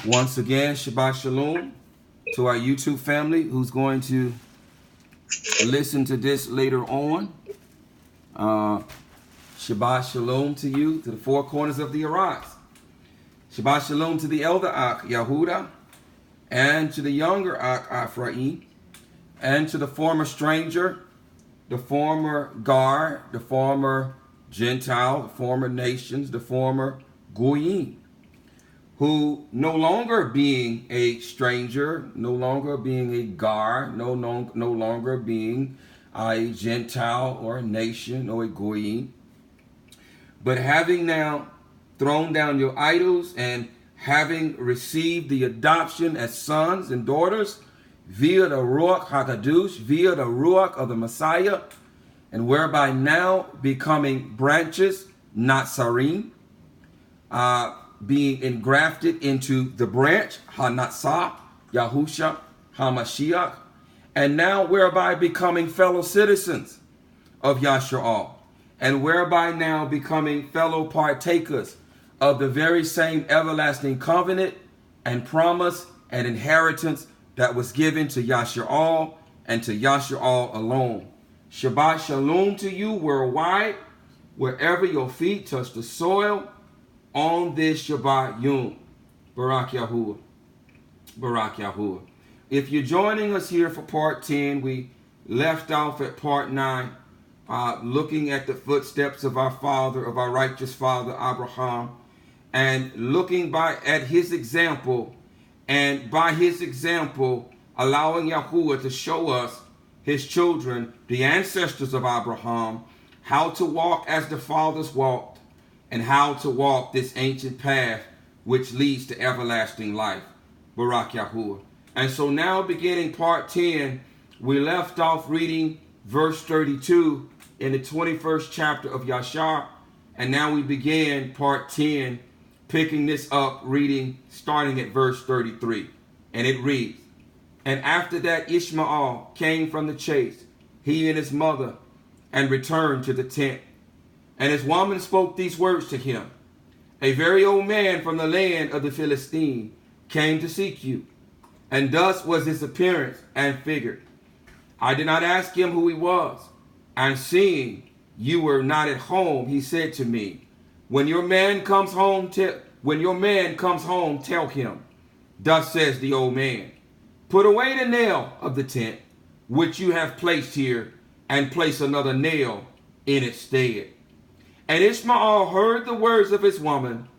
Once again, Shabbat Shalom to our YouTube family who's going to listen to this later on. Shabbat Shalom to you, to the four corners of the YAHUAH'S. Shabbat Shalom to the elder Ak, Yahudah, and to the younger Ak, Ephraim, and to the former stranger, the former Gar, the former Gentile, the former nations, the former Goyim, who no longer being a stranger, no longer being a Gar, no longer being a Gentile or a nation or a Goyim, but having now thrown down your idols and having received the adoption as sons and daughters via the Ruach HaKadosh, via the Ruach of the Messiah, and whereby now becoming branches, not Sarim, being engrafted into the branch, Hanatsah, Yahusha, HaMashiach, and now whereby becoming fellow citizens of Yasha'al, and whereby now becoming fellow partakers of the very same everlasting covenant and promise and inheritance that was given to Yasha'al and to Yasha'al alone. Shabbat Shalom to you worldwide, wherever your feet touch the soil on this Shabbat Yom. Barak Yahuwah. Barak Yahuwah. If you're joining us here for part 10, we left off at part 9, looking at the footsteps of our father, of our righteous father, Abraham, and looking at his example, and by his example, allowing Yahuwah to show us, his children, the ancestors of Abraham, how to walk as the fathers walked, and how to walk this ancient path which leads to everlasting life. Barak Yahuwah. And so now beginning part 10, we left off reading verse 32 in the 21st chapter of Yashar, and now we begin part 10, picking this up, reading, starting at verse 33. And it reads, "And after that Ishmael came from the chase, he and his mother, and returned to the tent. And his woman spoke these words to him, A very old man from the land of the Philistine came to seek you. And thus was his appearance and figure. I did not ask him who he was. And seeing you were not at home, he said to me, When your man comes home, tell him, Thus says the old man, Put away the nail of the tent, which you have placed here, and place another nail in its stead. And Ishmael heard the words of his woman,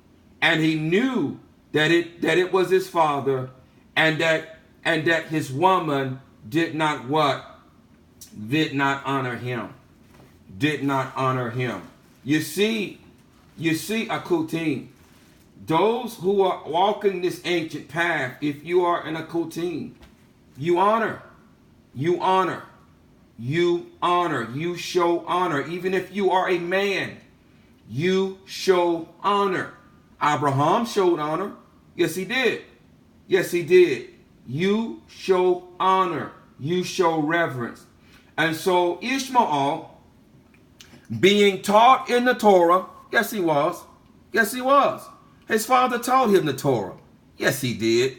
and he knew that it was his father, and that his woman did not what? Did not honor him. Did not honor him. You see, Akutim, those who are walking this ancient path, if you are an Akutim, you honor, you show honor. Even if you are a man, you show honor. Abraham showed honor. Yes, he did. Yes, he did. You show honor. You show reverence. And so Ishmael, being taught in the Torah, yes, he was. Yes, he was. His father taught him the Torah. Yes, he did.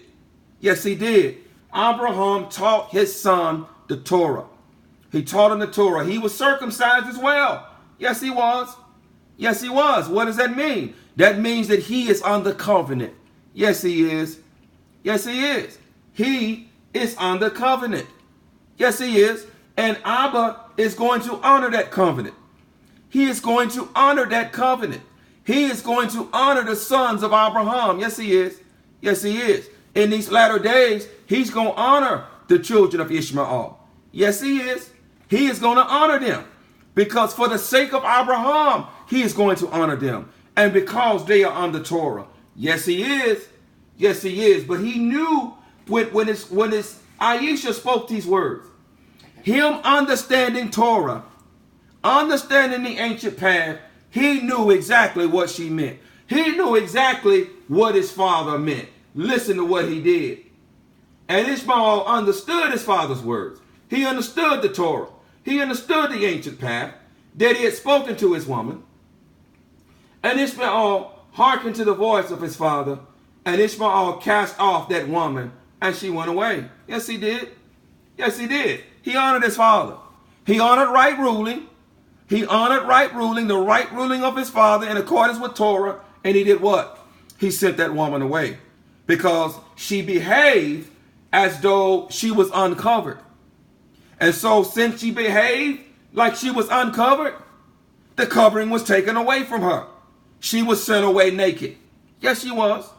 Yes, he did. Abraham taught his son the Torah. He taught him the Torah. He was circumcised as well. Yes, he was. Yes, he was. What does that mean? That means that he is under covenant. Yes, he is. Yes, he is. He is under covenant. Yes, he is. And Abba is going to honor that covenant. He is going to honor that covenant. He is going to honor the sons of Abraham. Yes, he is. Yes, he is. In these latter days, he's going to honor the children of Ishmael. Yes, he is. He is going to honor them. Because for the sake of Abraham, he is going to honor them. And because they are under Torah. Yes, he is. Yes, he is. But he knew when his Aisha spoke these words, him understanding Torah, understanding the ancient path, he knew exactly what she meant. He knew exactly what his father meant. Listen to what he did. And Ishmael understood his father's words. He understood the Torah. He understood the ancient path that he had spoken to his woman. And Ishmael hearkened to the voice of his father And Ishmael cast off that woman, and she went away. Yes, he did. Yes, he did. He honored his father. He honored right ruling. He honored right ruling, the right ruling of his father in accordance with Torah. And he did what? He sent that woman away because she behaved as though she was uncovered. And so since she behaved like she was uncovered, the covering was taken away from her. She was sent away naked. Yes, she was.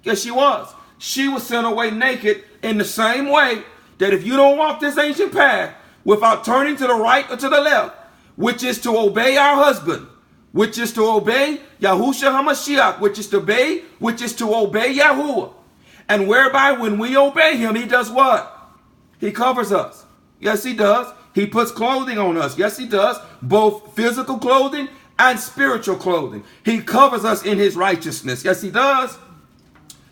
Yes, she was. She was sent away naked in the same way that if you don't walk this ancient path without turning to the right or to the left, which is to obey our husband, which is to obey Yahushua HaMashiach, which is to obey Yahuwah. And whereby when we obey him, he does what? He covers us. Yes, he does. He puts clothing on us. Yes, he does. Both physical clothing and spiritual clothing. He covers us in his righteousness. Yes, he does.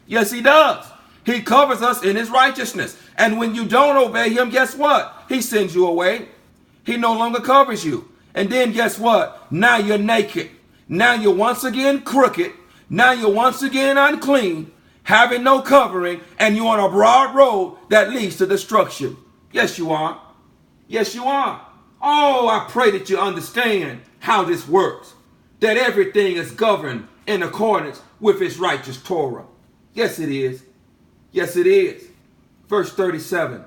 Yes, he does. He covers us in his righteousness. And when you don't obey him, guess what? He sends you away. He no longer covers you. And then guess what? Now you're naked. Now you're once again crooked. Now you're once again unclean, having no covering, and you're on a broad road that leads to destruction. Yes, you are. Yes, you are. Oh, I pray that you understand how this works, that everything is governed in accordance with his righteous Torah. Yes, it is. Yes, it is. Verse 37.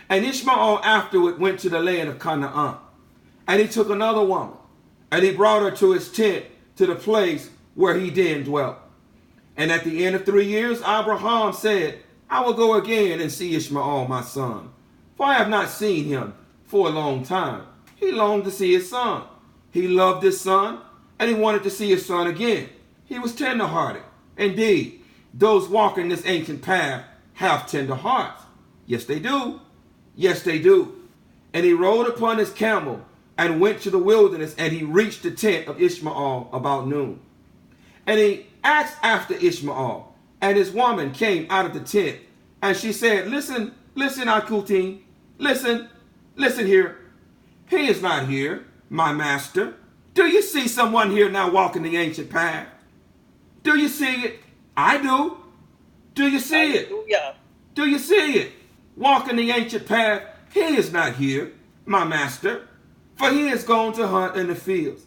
And Ishmael afterward went to the land of Canaan, and he took another woman, and he brought her to his tent, to the place where he then dwelt. And at the end of 3 years, Abraham said, I will go again and see Ishmael, my son, for I have not seen him for a long time. He longed to see his son. He loved his son, and he wanted to see his son again. He was tenderhearted. Indeed, those walking this ancient path have tender hearts. Yes, they do. Yes, they do. And he rode upon his camel and went to the wilderness, and he reached the tent of Ishmael about noon. And he asked after Ishmael, and his woman came out of the tent, and she said, Listen, Akutim, listen here. He is not here, my master. Do you see someone here now walking the ancient path? Do you see it? I do. Do you see it? Hallelujah. Do you see it? Walking the ancient path. He is not here, my master, for he is gone to hunt in the fields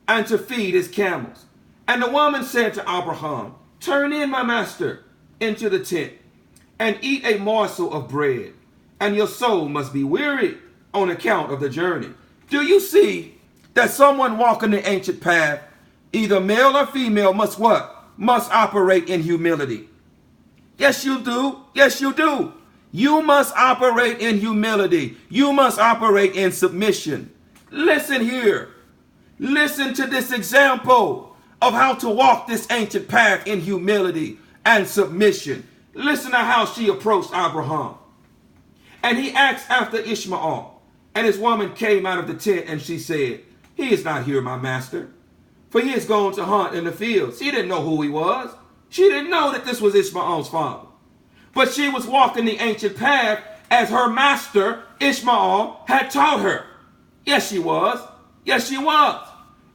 and to feed his camels. And the woman said to Abraham, Turn in, my master, into the tent and eat a morsel of bread, and your soul must be weary on account of the journey. Do you see that someone walking the ancient path, either male or female, must what? Must operate in humility. Yes, you do. Yes, you do. You must operate in humility. You must operate in submission. Listen here. Listen to this example of how to walk this ancient path in humility and submission. Listen to how she approached Abraham. And he asked after Ishmael. And his woman came out of the tent, and she said, He is not here, my master, for he is gone to hunt in the fields. She didn't know who he was. She didn't know that this was Ishmael's father. But she was walking the ancient path as her master, Ishmael, had taught her. Yes, she was. Yes, she was.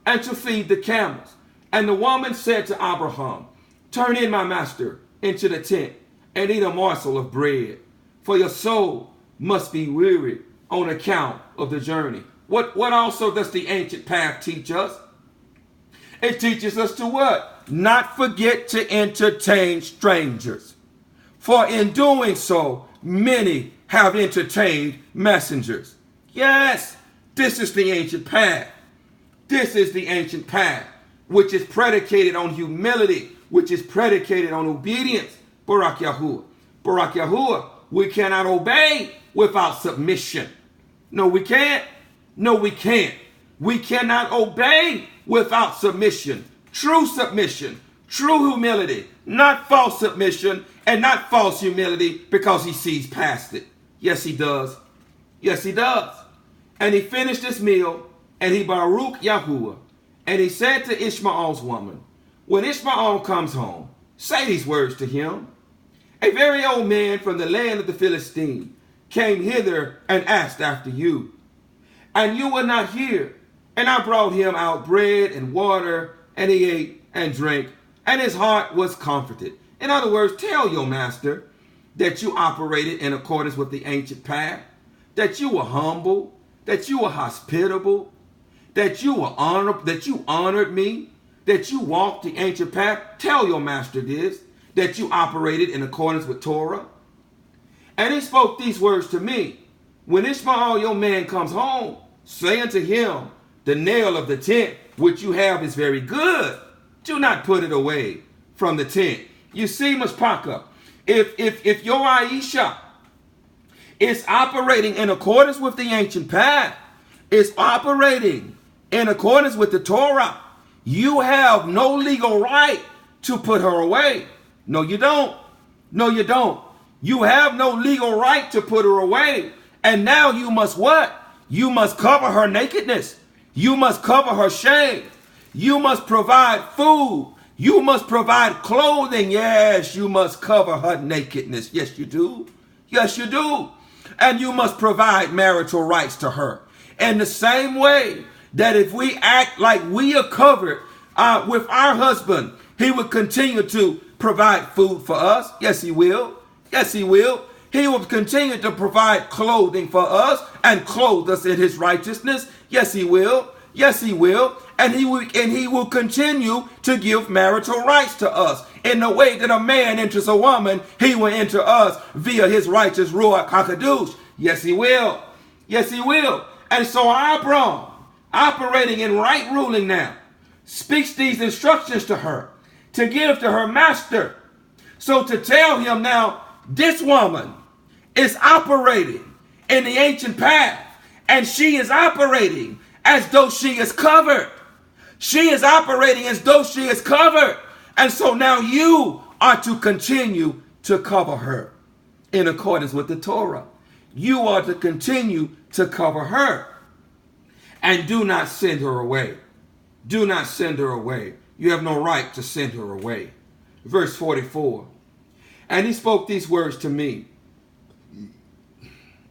And to feed the camels. And the woman said to Abraham, Turn in, my master, into the tent and eat a morsel of bread, for your soul must be weary on account of the journey. What also does the ancient path teach us? It teaches us to what? Not forget to entertain strangers. For in doing so, many have entertained messengers. Yes, this is the ancient path. This is the ancient path, which is predicated on humility, which is predicated on obedience. Barak Yahuwah. Barak Yahuwah. We cannot obey without submission. No, we can't. No, we can't. We cannot obey without submission. True submission. True humility. Not false submission and not false humility because he sees past it. Yes, he does. Yes, he does. And he finished his meal, and he Baruch Yahuwah. And he said to Ishmael's woman, When Ishmael comes home, say these words to him. A very old man from the land of the Philistines came hither and asked after you. And you were not here. And I brought him out bread and water, and he ate and drank. and his heart was comforted. In other words, tell your master that you operated in accordance with the ancient path, that you were humble, that you were hospitable, that you were honored, that you honored me, that you walked the ancient path. Tell your master this, that you operated in accordance with Torah. And he spoke these words to me. When Ishmael, your man, comes home, say unto him, the nail of the tent which you have is very good. Do not put it away from the tent. You see, Mashpaka, if your Aisha is operating in accordance with the ancient path, is operating in accordance with the Torah, you have no legal right to put her away. No, you don't. No, you don't. You have no legal right to put her away. And now you must what? You must cover her nakedness. You must cover her shame. You must provide food. You must provide clothing. Yes, you must cover her nakedness. Yes, you do. Yes, you do. And you must provide marital rights to her. In the same way that if we act like we are covered with our husband, he would continue to provide food for us. Yes, he will. Yes, he will. He will continue to provide clothing for us and clothe us in his righteousness. Yes, he will. Yes, he will. And he will continue to give marital rights to us. In the way that a man enters a woman, he will enter us via his righteous Ruach HaKadosh. Yes, he will. Yes, he will. And so Abram, operating in right ruling now, speaks these instructions to her, to give to her master. So to tell him now, this woman is operating in the ancient path, and she is operating as though she is covered. She is operating as though she is covered. And so now you are to continue to cover her in accordance with the Torah. You are to continue to cover her. And do not send her away. Do not send her away. You have no right to send her away. Verse 44. And he spoke these words to me.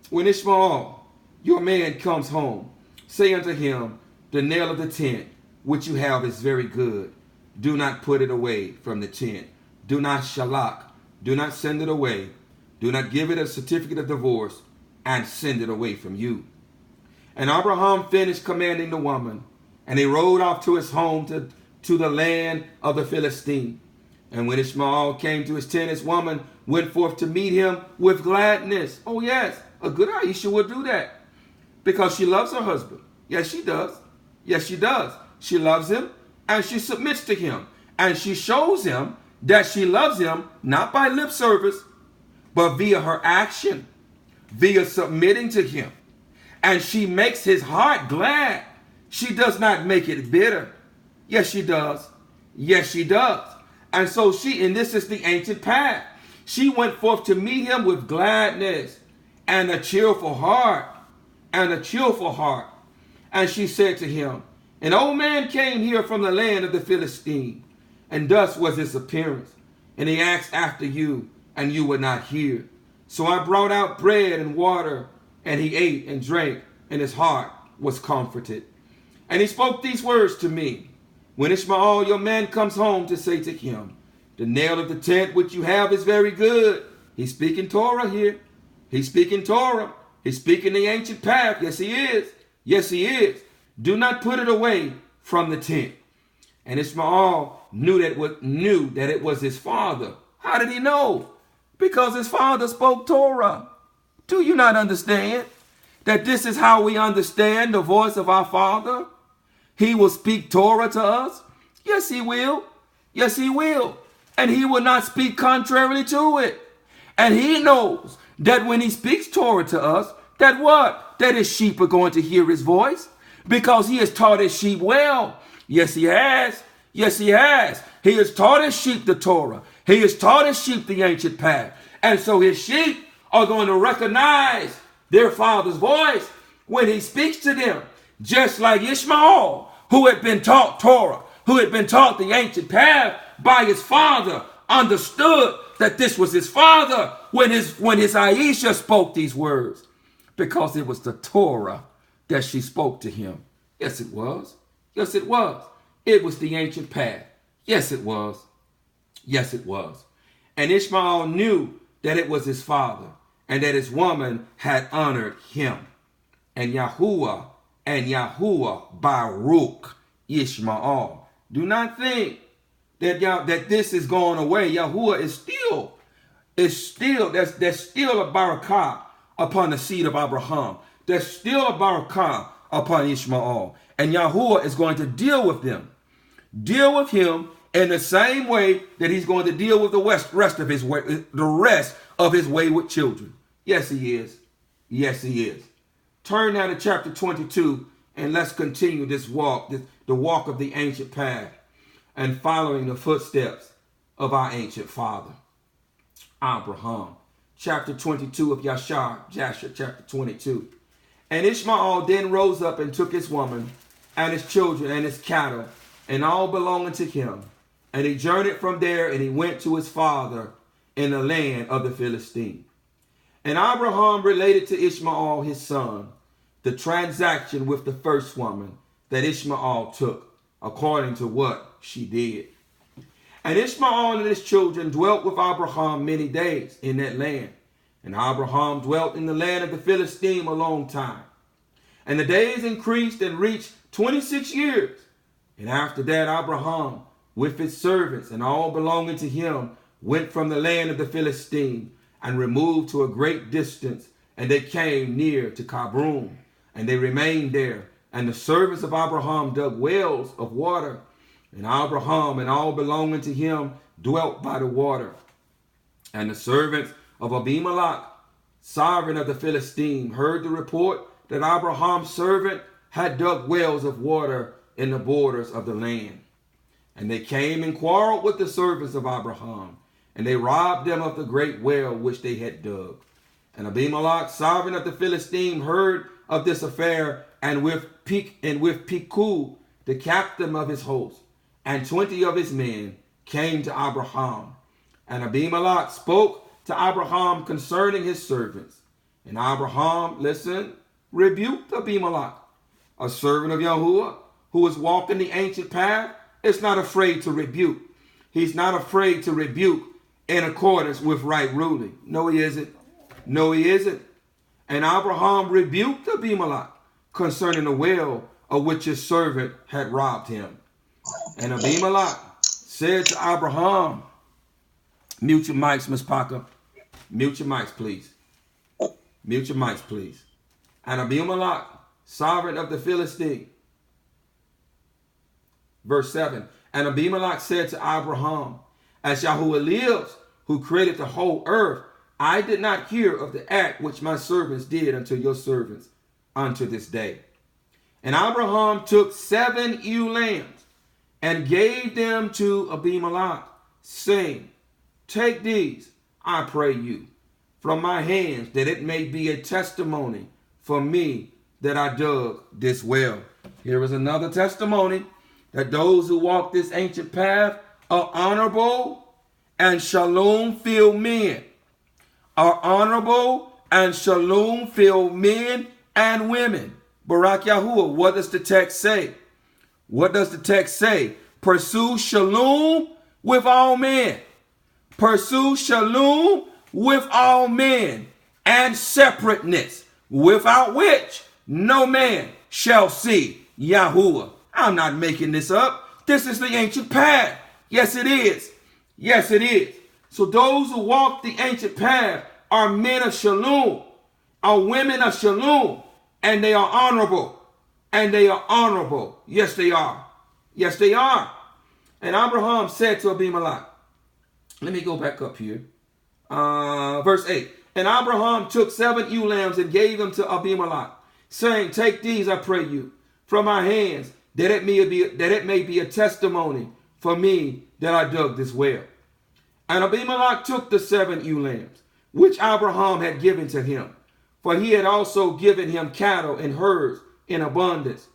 When Ishmael, your man, comes home, say unto him, the nail of the tent which you have is very good. Do not put it away from the tent. Do not shalak. Do not send it away. Do not give it a certificate of divorce and send it away from you. And Abraham finished commanding the woman, and he rode off to his home to the land of the Philistine. And when Ishmael came to his tent, his woman went forth to meet him with gladness. Oh yes, a good Aisha would do that because she loves her husband. Yes, she does. Yes, she does. She loves him and she submits to him. And she shows him that she loves him not by lip service, but via her action, via submitting to him. And she makes his heart glad. She does not make it bitter. Yes, she does. Yes, she does. And so and this is the ancient path. She went forth to meet him with gladness and a cheerful heart, and a cheerful heart. And she said to him, an old man came here from the land of the Philistine, and thus was his appearance. And he asked after you, and you would not hear. So I brought out bread and water, and he ate and drank, and his heart was comforted. And he spoke these words to me. When Ishmael, your man, comes home, to say to him, the nail of the tent which you have is very good. He's speaking Torah here. He's speaking Torah. He's speaking the ancient path. Yes, he is. Yes, he is. Do not put it away from the tent. And Ishmael knew that it was his father. How did he know? Because his father spoke Torah. Do you not understand that this is how we understand the voice of our Father? He will speak Torah to us. Yes, he will. Yes, he will. And he will not speak contrarily to it. And he knows that when he speaks Torah to us, that what? That his sheep are going to hear his voice, because he has taught his sheep well. Yes, he has. Yes, he has. He has taught his sheep the Torah. He has taught his sheep the ancient path. And so his sheep are going to recognize their father's voice when he speaks to them. Just like Ishmael, who had been taught Torah, who had been taught the ancient path by his father, understood that this was his father when his Aisha spoke these words, because it was the Torah that she spoke to him. Yes, it was. Yes, it was. It was the ancient path. Yes, it was. Yes, it was. And Ishmael knew that it was his father, and that his woman had honored him. And Yahuwah Baruch Ishmael. Do not think that this is going away. Yahuwah is still there's still a barakah upon the seed of Abraham. There's still a barakah upon Ishmael. And Yahuwah is going to deal with them. Deal with him in the same way that he's going to deal with the rest of his wayward children. Yes, he is. Yes, he is. Turn now to chapter 22, and let's continue this walk, the walk of the ancient path, and following the footsteps of our ancient father, Abraham. Chapter 22 of Jasher, chapter 22. And Ishmael then rose up and took his woman, and his children, and his cattle, and all belonging to him. And he journeyed from there, and he went to his father in the land of the Philistines. And Abraham related to Ishmael his son the transaction with the first woman that Ishmael took, according to what she did. And Ishmael and his children dwelt with Abraham many days in that land. And Abraham dwelt in the land of the Philistines a long time. And the days increased and reached 26 years. And after that Abraham, with his servants and all belonging to him, went from the land of the Philistines and removed to a great distance, and they came near to Cabroon, and they remained there. And the servants of Abraham dug wells of water, and Abraham and all belonging to him dwelt by the water. And the servants of Abimelech, sovereign of the Philistines, heard the report that Abraham's servant had dug wells of water in the borders of the land. And they came and quarreled with the servants of Abraham, and they robbed them of the great well which they had dug. And Abimelech, sovereign of the Philistines, heard of this affair, and with Picu, the captain of his host, and 20 of his men came to Abraham. And Abimelech spoke to Abraham concerning his servants. And Abraham, listen, rebuked Abimelech, a servant of Yahuwah, who is walking the ancient path, is not afraid to rebuke. He's not afraid to rebuke in accordance with right ruling. No, he isn't. No, he isn't. And Abraham rebuked Abimelech concerning the well of which his servant had robbed him. And Abimelech said to Abraham, mute your mics, Miss Parker. Mute your mics, please. Mute your mics, please. And Abimelech, sovereign of the Philistines. Verse 7. And Abimelech said to Abraham, as Yahuwah lives, who created the whole earth, I did not hear of the act which my servants did unto your servants unto this day. And Abraham took 7 ewe lambs and gave them to Abimelech, saying, take these, I pray you, from my hands, that it may be a testimony for me that I dug this well. Here is another testimony that those who walk this ancient path are honorable and shalom-filled men. Are honorable and shalom-filled men and women. Barak Yahuwah, what does the text say? What does the text say? Pursue shalom with all men. Pursue shalom with all men, and separateness, without which no man shall see Yahuwah. I'm not making this up. This is the ancient path. Yes, it is. Yes, it is. So those who walk the ancient path are men of shalom, are women of shalom, and they are honorable. And they are honorable. Yes, they are. Yes, they are. And Abraham said to Abimelech, let me go back up here. Verse 8. And Abraham took 7 ewe lambs and gave them to Abimelech, saying, take these, I pray you, from my hands, that it may be a testimony for me that I dug this well. And Abimelech took the 7 ewe lambs, which Abraham had given to him, for he had also given him cattle and herds in abundance.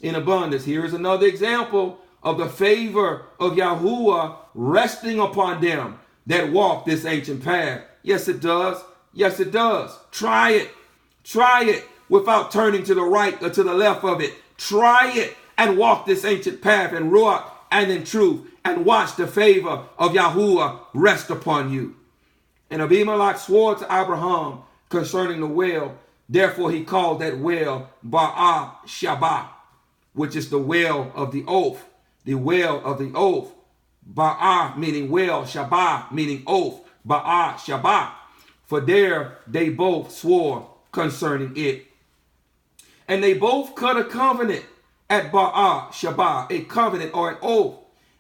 In abundance. Here is another example of the favor of Yahuwah resting upon them that walk this ancient path. Yes, it does. Yes, it does. Try it. Try it without turning to the right or to the left of it. Try it and walk this ancient path. And Ruach and in truth, and watch the favor of Yahuwah rest upon you. And Abimelech swore to Abraham concerning the well. Therefore he called that well Baal-Shabah, which is the well of the oath. The well of the oath. Baal meaning well, Shabbat meaning oath. Baal-Shabah. For there they both swore concerning it. And they both cut a covenant at Baal-Shabah, a covenant or an oath.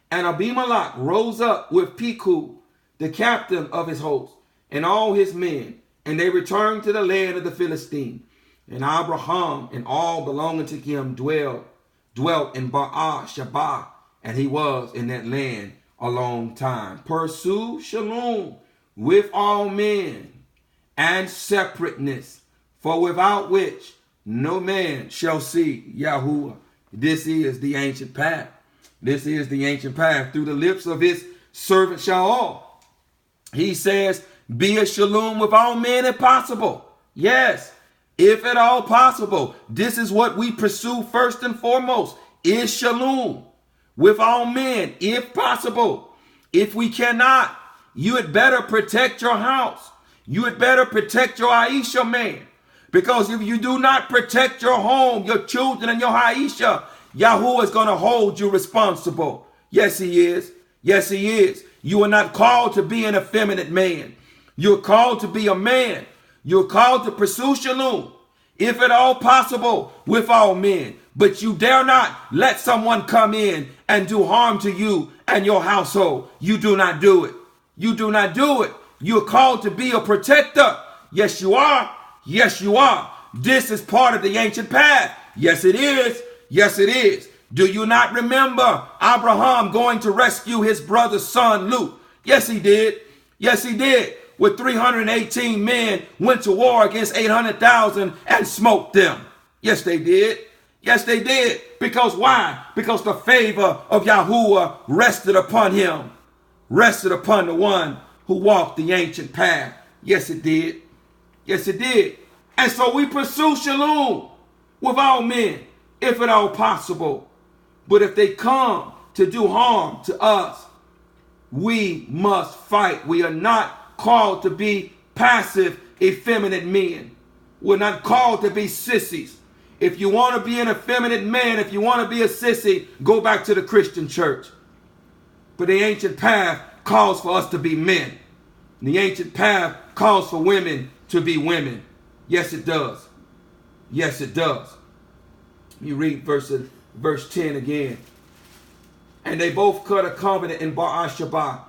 And Abimelech rose up with Picu, the captain of his host, and all his men, and they returned to the land of the Philistines. And Abraham and all belonging to him dwelt in Baal-Shabah, and he was in that land a long time. Pursue shalom with all men, and separateness, for without which no man shall see Yahuwah. This is the ancient path. This is the ancient path through the lips of his servant Shaul. He says, be a shalom with all men if possible. Yes, if at all possible. This is what we pursue first and foremost, is shalom with all men if possible. If we cannot, you had better protect your house. You had better protect your Aisha man. Because if you do not protect your home, your children, and your Aisha, Yahuwah is going to hold you responsible. Yes, he is. Yes, he is. You are not called to be an effeminate man. You're called to be a man. You're called to pursue shalom, if at all possible, with all men. But you dare not let someone come in and do harm to you and your household. You do not do it. You do not do it. You're called to be a protector. Yes, you are. Yes, you are. This is part of the ancient path. Yes, it is. Yes, it is. Do you not remember Abraham going to rescue his brother's son, Luke? Yes, he did. Yes, he did. With 318 men, went to war against 800,000 and smoked them. Yes, they did. Yes, they did. Because why? Because the favor of Yahuwah rested upon him. Rested upon the one who walked the ancient path. Yes, it did. Yes, it did. And so we pursue shalom with all men, if at all possible. But if they come to do harm to us, we must fight. We are not called to be passive, effeminate men. We're not called to be sissies. If you want to be an effeminate man, if you want to be a sissy, go back to the Christian church. But the ancient path calls for us to be men. The ancient path calls for women to be women. Yes, it does. Yes, it does. You read verse 10 again. And they both cut a covenant in Baal-Shabah.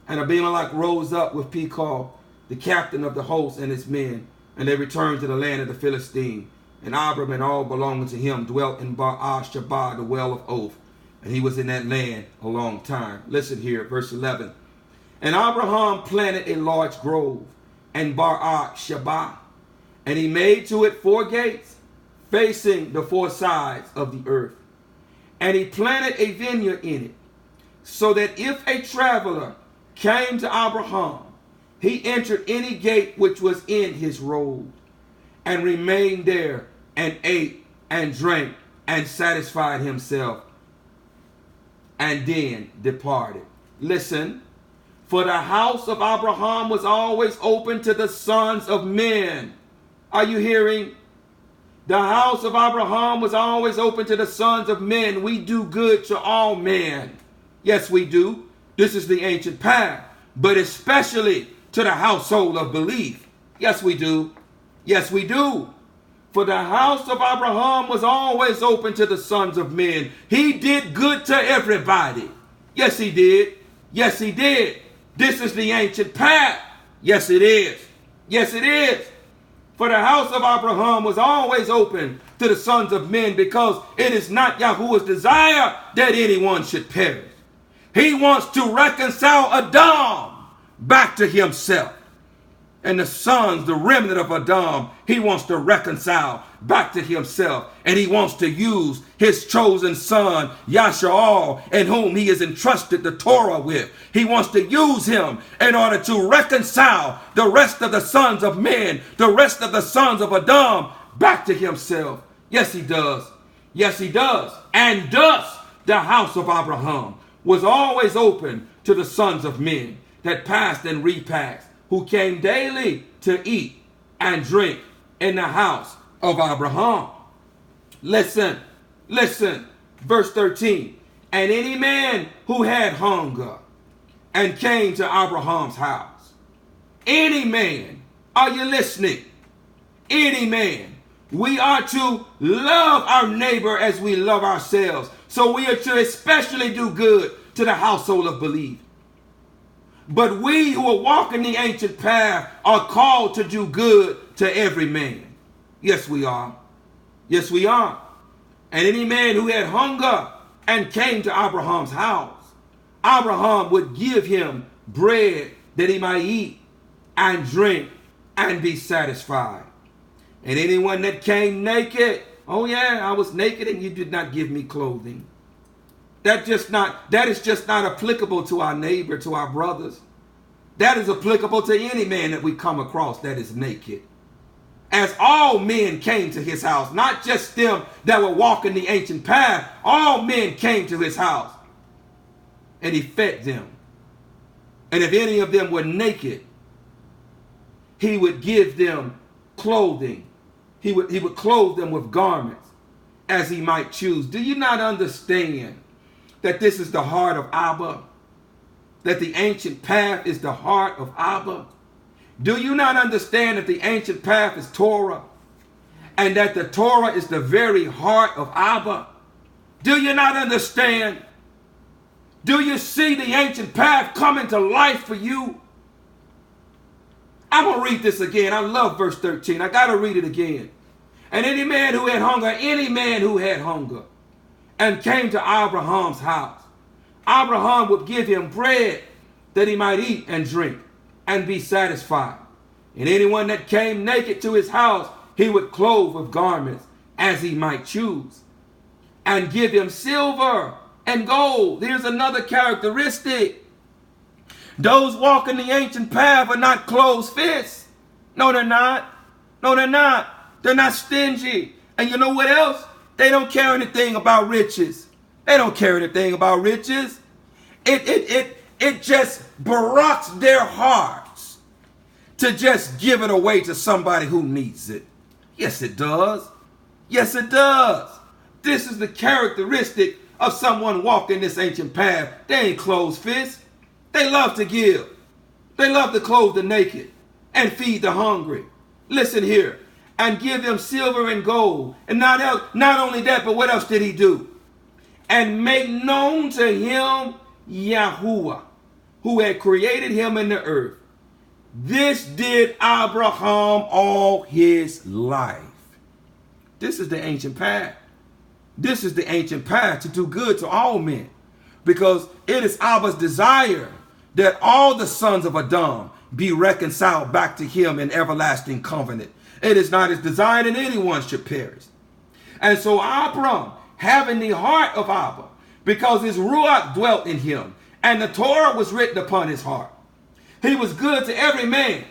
And Abimelech rose up with Picu, the captain of the host, and his men. And they returned to the land of the Philistines. And Abram and all belonging to him dwelt in Baal-Shabah, the well of oath. And he was in that land a long time. Listen here, verse 11. And Abraham planted a large grove in Baal-Shabah. And he made to it 4 gates, facing the 4 sides of the earth. And he planted a vineyard in it, so that if a traveler came to Abraham, he entered any gate which was in his road, and remained there, and ate and drank, and satisfied himself, and then departed. Listen, for the house of Abraham was always open to the sons of men. Are you hearing? The house of Abraham was always open to the sons of men. We do good to all men. Yes, we do. This is the ancient path. But especially to the household of belief. Yes, we do. Yes, we do. For the house of Abraham was always open to the sons of men. He did good to everybody. Yes, he did. Yes, he did. This is the ancient path. Yes, it is. Yes, it is. For the house of Abraham was always open to the sons of men, because it is not Yahuwah's desire that anyone should perish. He wants to reconcile Adam back to himself. And the sons, the remnant of Adam, he wants to reconcile back to himself. And he wants to use his chosen son, Yahshua, in whom he has entrusted the Torah with. He wants to use him in order to reconcile the rest of the sons of men, the rest of the sons of Adam, back to himself. Yes, he does. Yes, he does. And thus the house of Abraham was always open to the sons of men that passed and repassed, who came daily to eat and drink in the house of Abraham. Listen, verse 13. And any man who had hunger and came to Abraham's house. Any man, are you listening? Any man. We are to love our neighbor as we love ourselves. So we are to especially do good to the household of believers. But we who are walking the ancient path are called to do good to every man. Yes, we are. Yes, we are. And any man who had hunger and came to Abraham's house, Abraham would give him bread that he might eat and drink and be satisfied. And anyone that came naked, oh yeah, I was naked and you did not give me clothing. That is just not applicable to our neighbor, to our brothers. That is applicable to any man that we come across that is naked. As all men came to his house, not just them that were walking the ancient path, all men came to his house. And he fed them. And if any of them were naked, he would give them clothing. He would clothe them with garments as he might choose. Do you not understand that this is the heart of Abba? That the ancient path is the heart of Abba? Do you not understand that the ancient path is Torah? And that the Torah is the very heart of Abba? Do you not understand? Do you see the ancient path coming to life for you? I'm going to read this again. I love verse 13. I got to read it again. And any man who had hunger, and came to Abraham's house, Abraham would give him bread that he might eat and drink and be satisfied. And anyone that came naked to his house, he would clothe with garments as he might choose, and give him silver and gold. Here's another characteristic. Those walking the ancient path are not closed fists. No, they're not. No, they're not. They're not stingy. And you know what else? They don't care anything about riches. They don't care anything about riches. It just barracks their hearts to just give it away to somebody who needs it. Yes, it does. Yes, it does. This is the characteristic of someone walking this ancient path. They ain't closed fists. They love to give. They love to clothe the naked and feed the hungry. Listen here. And give them silver and gold. And not only that, but what else did he do? And make known to him Yahuwah, who had created him in the earth. This did Abraham all his life. This is the ancient path. This is the ancient path to do good to all men. Because it is Abba's desire that all the sons of Adam be reconciled back to him in everlasting covenant. It is not his desire that anyone should perish. And so Abram, having the heart of Abba, because his Ruach dwelt in him, and the Torah was written upon his heart, he was good to every man,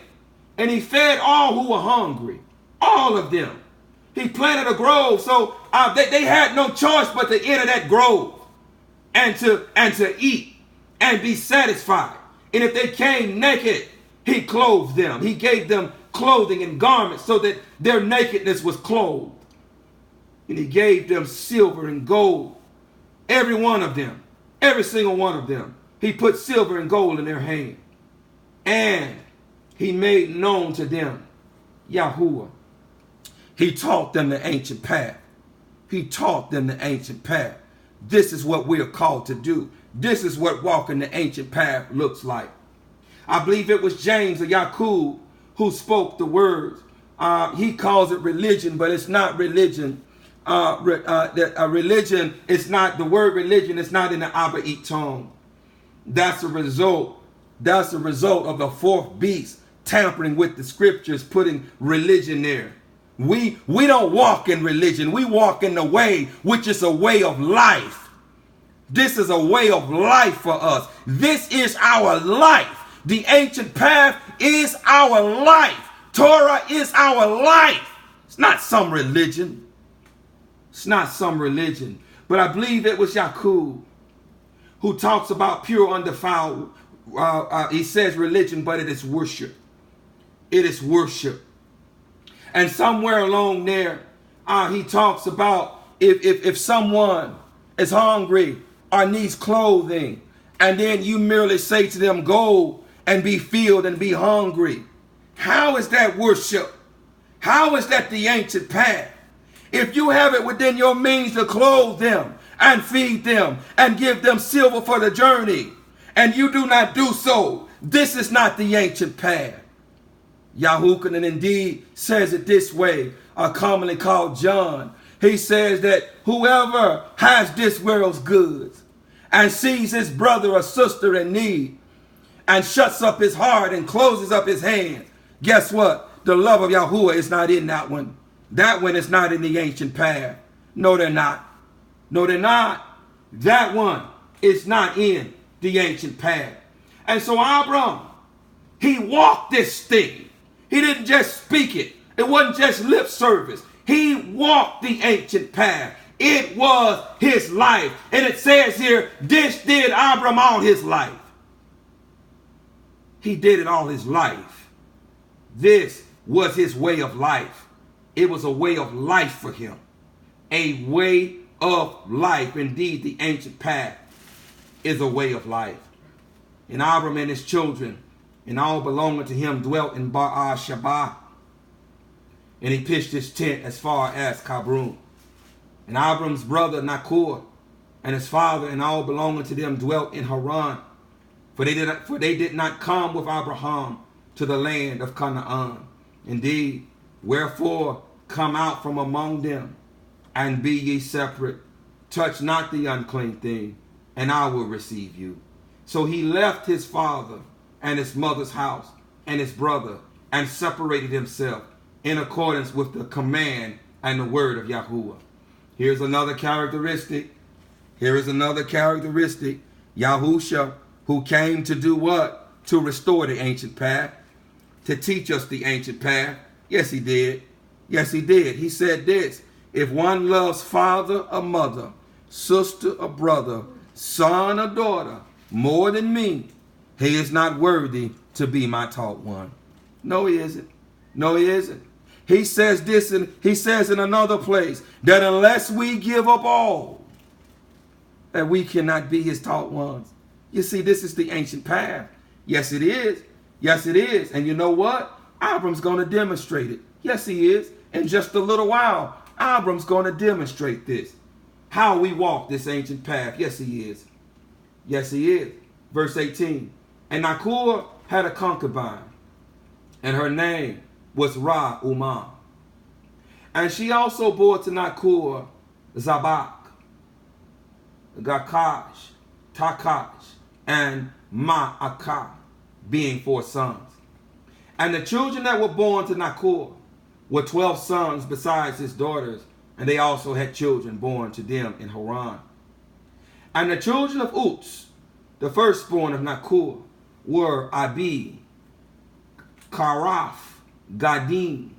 and he fed all who were hungry, all of them. He planted a grove, so they had no choice but to enter that grove and to eat and be satisfied. And if they came naked, he clothed them. He gave them clothing and garments so that their nakedness was clothed. And he gave them silver and gold. Every one of them, every single one of them, he put silver and gold in their hand. And he made known to them Yahuwah. He taught them the ancient path. He taught them the ancient path. This is what we are called to do. This is what walking the ancient path looks like. I believe it was James or Yaqub who spoke the words. He calls it religion, but it's not religion. Religion is not, the word religion is not in the Abraite tongue. That's a result. That's a result of the fourth beast tampering with the scriptures, putting religion there. We don't walk in religion. We walk in the way, which is a way of life. This is a way of life for us. This is our life. The ancient path is our life. Torah is our life. It's not some religion. It's not some religion. But I believe it was Yaqub who talks about pure, undefiled, he says religion, but it is worship. It is worship. And somewhere along there, he talks about if someone is hungry or needs clothing, and then you merely say to them, go and be filled and be hungry. How is that worship? How is that the ancient path? If you have it within your means to clothe them and feed them and give them silver for the journey, and you do not do so, this is not the ancient path. Yahuwah indeed says it this way, commonly called John. He says that whoever has this world's goods and sees his brother or sister in need and shuts up his heart and closes up his hands, guess what? The love of Yahuwah is not in that one. That one is not in the ancient path. No, they're not. No, they're not. That one is not in the ancient path. And so Abram, he walked this thing. He didn't just speak it. It wasn't just lip service. He walked the ancient path. It was his life. And it says here, this did Abram all his life. He did it all his life. This was his way of life. It was a way of life for him. A way of life. Indeed, the ancient path is a way of life. And Abram and his children and all belonging to him dwelt in Beer-sheba. And he pitched his tent as far as Cabron. And Abram's brother Nachor and his father and all belonging to them dwelt in Haran. For they did not come with Abraham to the land of Canaan. Indeed, wherefore come out from among them, and be ye separate. Touch not the unclean thing, and I will receive you. So he left his father and his mother's house and his brother, and separated himself in accordance with the command and the word of Yahuwah. Here's another characteristic. Here is another characteristic. Yahusha, who came to do what? To restore the ancient path. To teach us the ancient path. Yes, he did. Yes, he did. He said this: if one loves father or mother, sister or brother, son or daughter, more than me, he is not worthy to be my taught one. No, he isn't. No, he isn't. He says this, and he says in another place that unless we give up all, that we cannot be his taught ones. You see, this is the ancient path. Yes, it is. Yes, it is. And you know what? Abram's going to demonstrate it. Yes, he is. In just a little while, Abram's going to demonstrate this. How we walk this ancient path. Yes, he is. Yes, he is. Verse 18. And Nachor had a concubine, and her name was Ra-umah. And she also bore to Nachor Zabak, Gakash, Takash, and Ma'akah, being 4 sons. And the children that were born to Nachor were 12 sons besides his daughters, and they also had children born to them in Haran. And the children of Uz, the firstborn of Nachor, were Abi, Karaph, Gadim,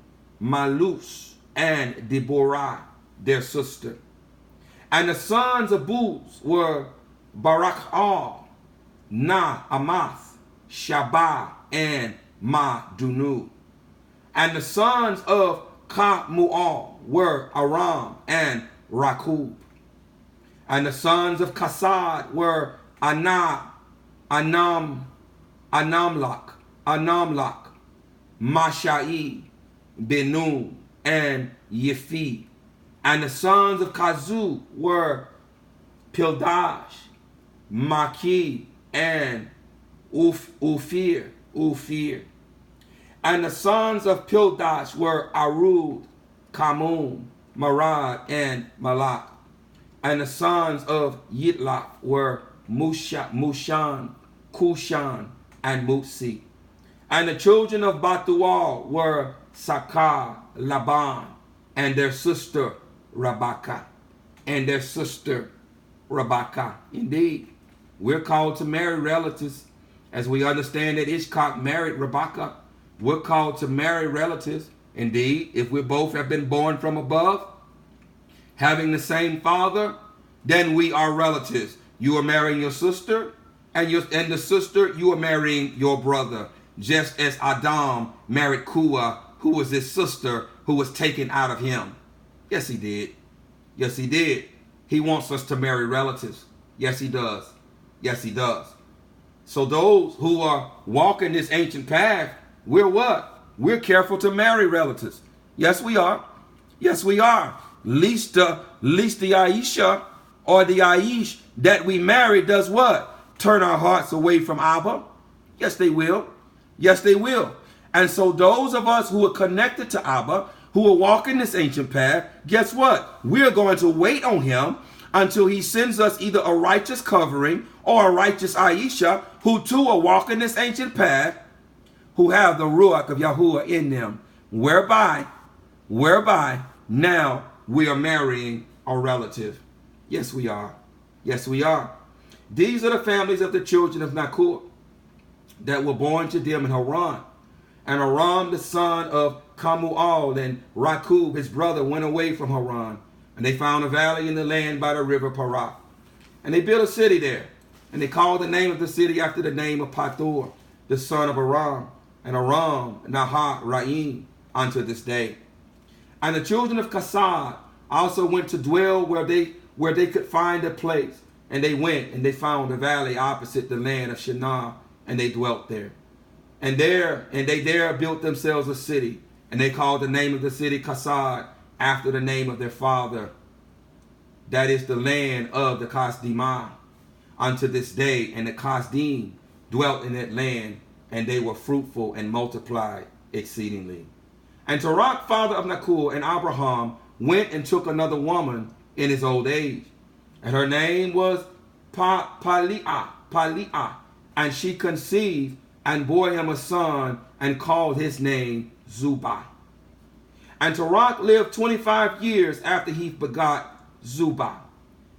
Malus, and Deborah, their sister. And the sons of Buz were Barak-al, Amath, Shabah, and Madunu. And the sons of Kamual were Aram and Rakub. And the sons of Kasad were Anamlak, Mashai, Benun, and Yephi. And the sons of Kazu were Pildash, Maki, and Ufir. And the sons of Pildash were Arud, Kamun, Marad, and Malak. And the sons of Yitlach were Mushan, Kushan, and Mutsi. And the children of Batual were Sakar, Laban, and their sister Rabaka. And their sister Rabaka. Indeed, we're called to marry relatives. As we understand that Ishkak married Rebekah, we're called to marry relatives. Indeed, if we both have been born from above, having the same father, then we are relatives. you are marrying your sister, and the sister, you are marrying your brother, just as Adam married Kua, who was his sister, who was taken out of him. Yes, he did. Yes, he did. He wants us to marry relatives. Yes, he does. Yes, he does. So those who are walking this ancient path, we're what? We're careful to marry relatives. Yes, we are. Yes, we are. Least the Aisha or the Aish that we marry does what? Turn our hearts away from Abba. Yes, they will. Yes, they will. And so those of us who are connected to Abba, who are walking this ancient path, guess what? We're going to wait on him until he sends us either a righteous covering or a righteous Aisha, who too are walking this ancient path, who have the Ruach of Yahuwah in them, whereby now we are marrying a relative. Yes, we are. Yes, we are. These are the families of the children of Nakur that were born to them in Haran. And Aram, the son of Kamual, and Rakub, his brother, went away from Haran. And they found a valley in the land by the river Parah. And they built a city there. And they called the name of the city after the name of Pathor, the son of Aram. And Aram, Nahar, Ra'im, unto this day. And the children of Kasad also went to dwell where they could find a place. And they went and they found a valley opposite the land of Shinar, and they dwelt there. And they there built themselves a city, and they called the name of the city Kasad, after the name of their father. That is the land of the Kasdimah, unto this day. And the Kasdim dwelt in that land, and they were fruitful and multiplied exceedingly. And Terach, father of Nakur, and Abraham went and took another woman in his old age. And her name was Pali'ah, and she conceived and bore him a son, and called his name Zubai. And Terach lived 25 years after he begot Zubai.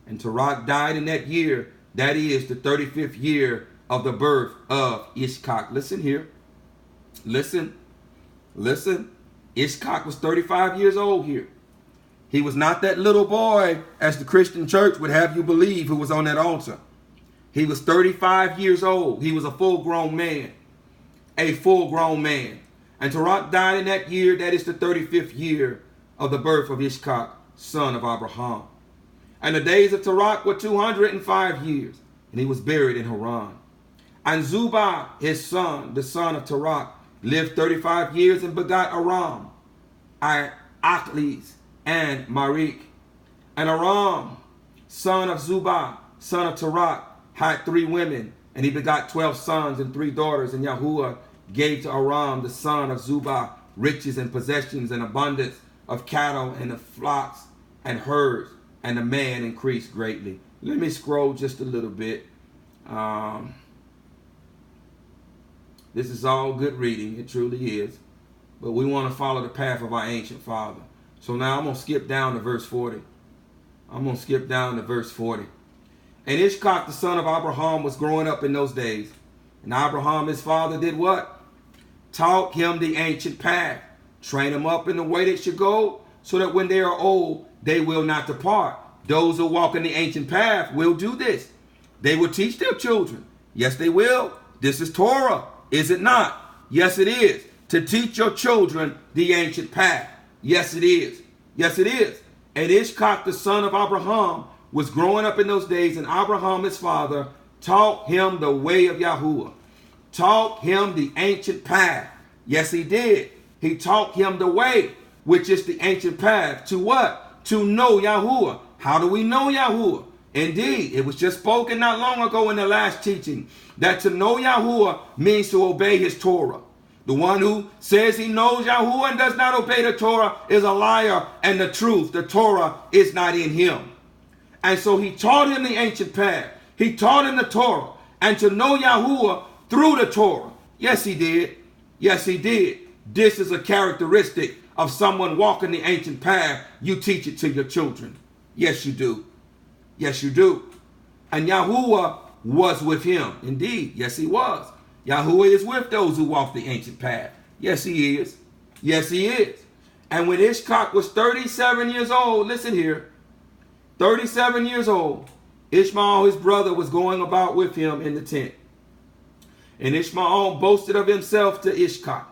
And Terach died in that year, that is the 35th year of the birth of Ishkak. Listen here. Listen. Ishkak was 35 years old here. He was not that little boy, as the Christian church would have you believe, who was on that altar. He was 35 years old. He was a full-grown man. A full-grown man. And Terach died in that year, that is the 35th year of the birth of Ishkak, son of Abraham. And the days of Terach were 205 years, and he was buried in Haran. And Zubai, his son, the son of Terach, lived 35 years and begot Aram, Achlis, and Marik. And Aram, son of Zubai, son of Terach, had 3 women, and he begot 12 sons and 3 daughters. And Yahuwah gave to Aram, the son of Zubai, riches and possessions and abundance of cattle and of flocks and herds, and the man increased greatly. Let me scroll just a little bit. This is all good reading. It truly is. But we want to follow the path of our ancient father. So now I'm going to skip down to verse 40. I'm going to skip down to verse 40. And Ishkak, the son of Abraham, was growing up in those days. And Abraham, his father, did what? Taught him the ancient path. Train him up in the way they should go, so that when they are old, they will not depart. Those who walk in the ancient path will do this. They will teach their children. Yes, they will. This is Torah, is it not? Yes, it is. To teach your children the ancient path. Yes, it is. Yes, it is. And Ishkak, the son of Abraham, was growing up in those days, and Abraham, his father, taught him the way of Yahuwah. Taught him the ancient path. Yes, he did. He taught him the way, which is the ancient path. To what? To know Yahuwah. How do we know Yahuwah? Indeed, it was just spoken not long ago in the last teaching that to know Yahuwah means to obey his Torah. The one who says he knows Yahuwah and does not obey the Torah is a liar, and the truth, the Torah, is not in him. And so he taught him the ancient path. He taught him the Torah, and to know Yahuwah through the Torah. Yes, he did. Yes, he did. This is a characteristic of someone walking the ancient path. You teach it to your children. Yes, you do. Yes, you do. And Yahuwah was with him. Indeed, yes, he was. Yahuwah is with those who walk the ancient path. Yes, he is. Yes, he is. And when Ishkak was 37 years old, listen here, 37 years old, Ishmael, his brother, was going about with him in the tent. And Ishmael boasted of himself to Ishkak,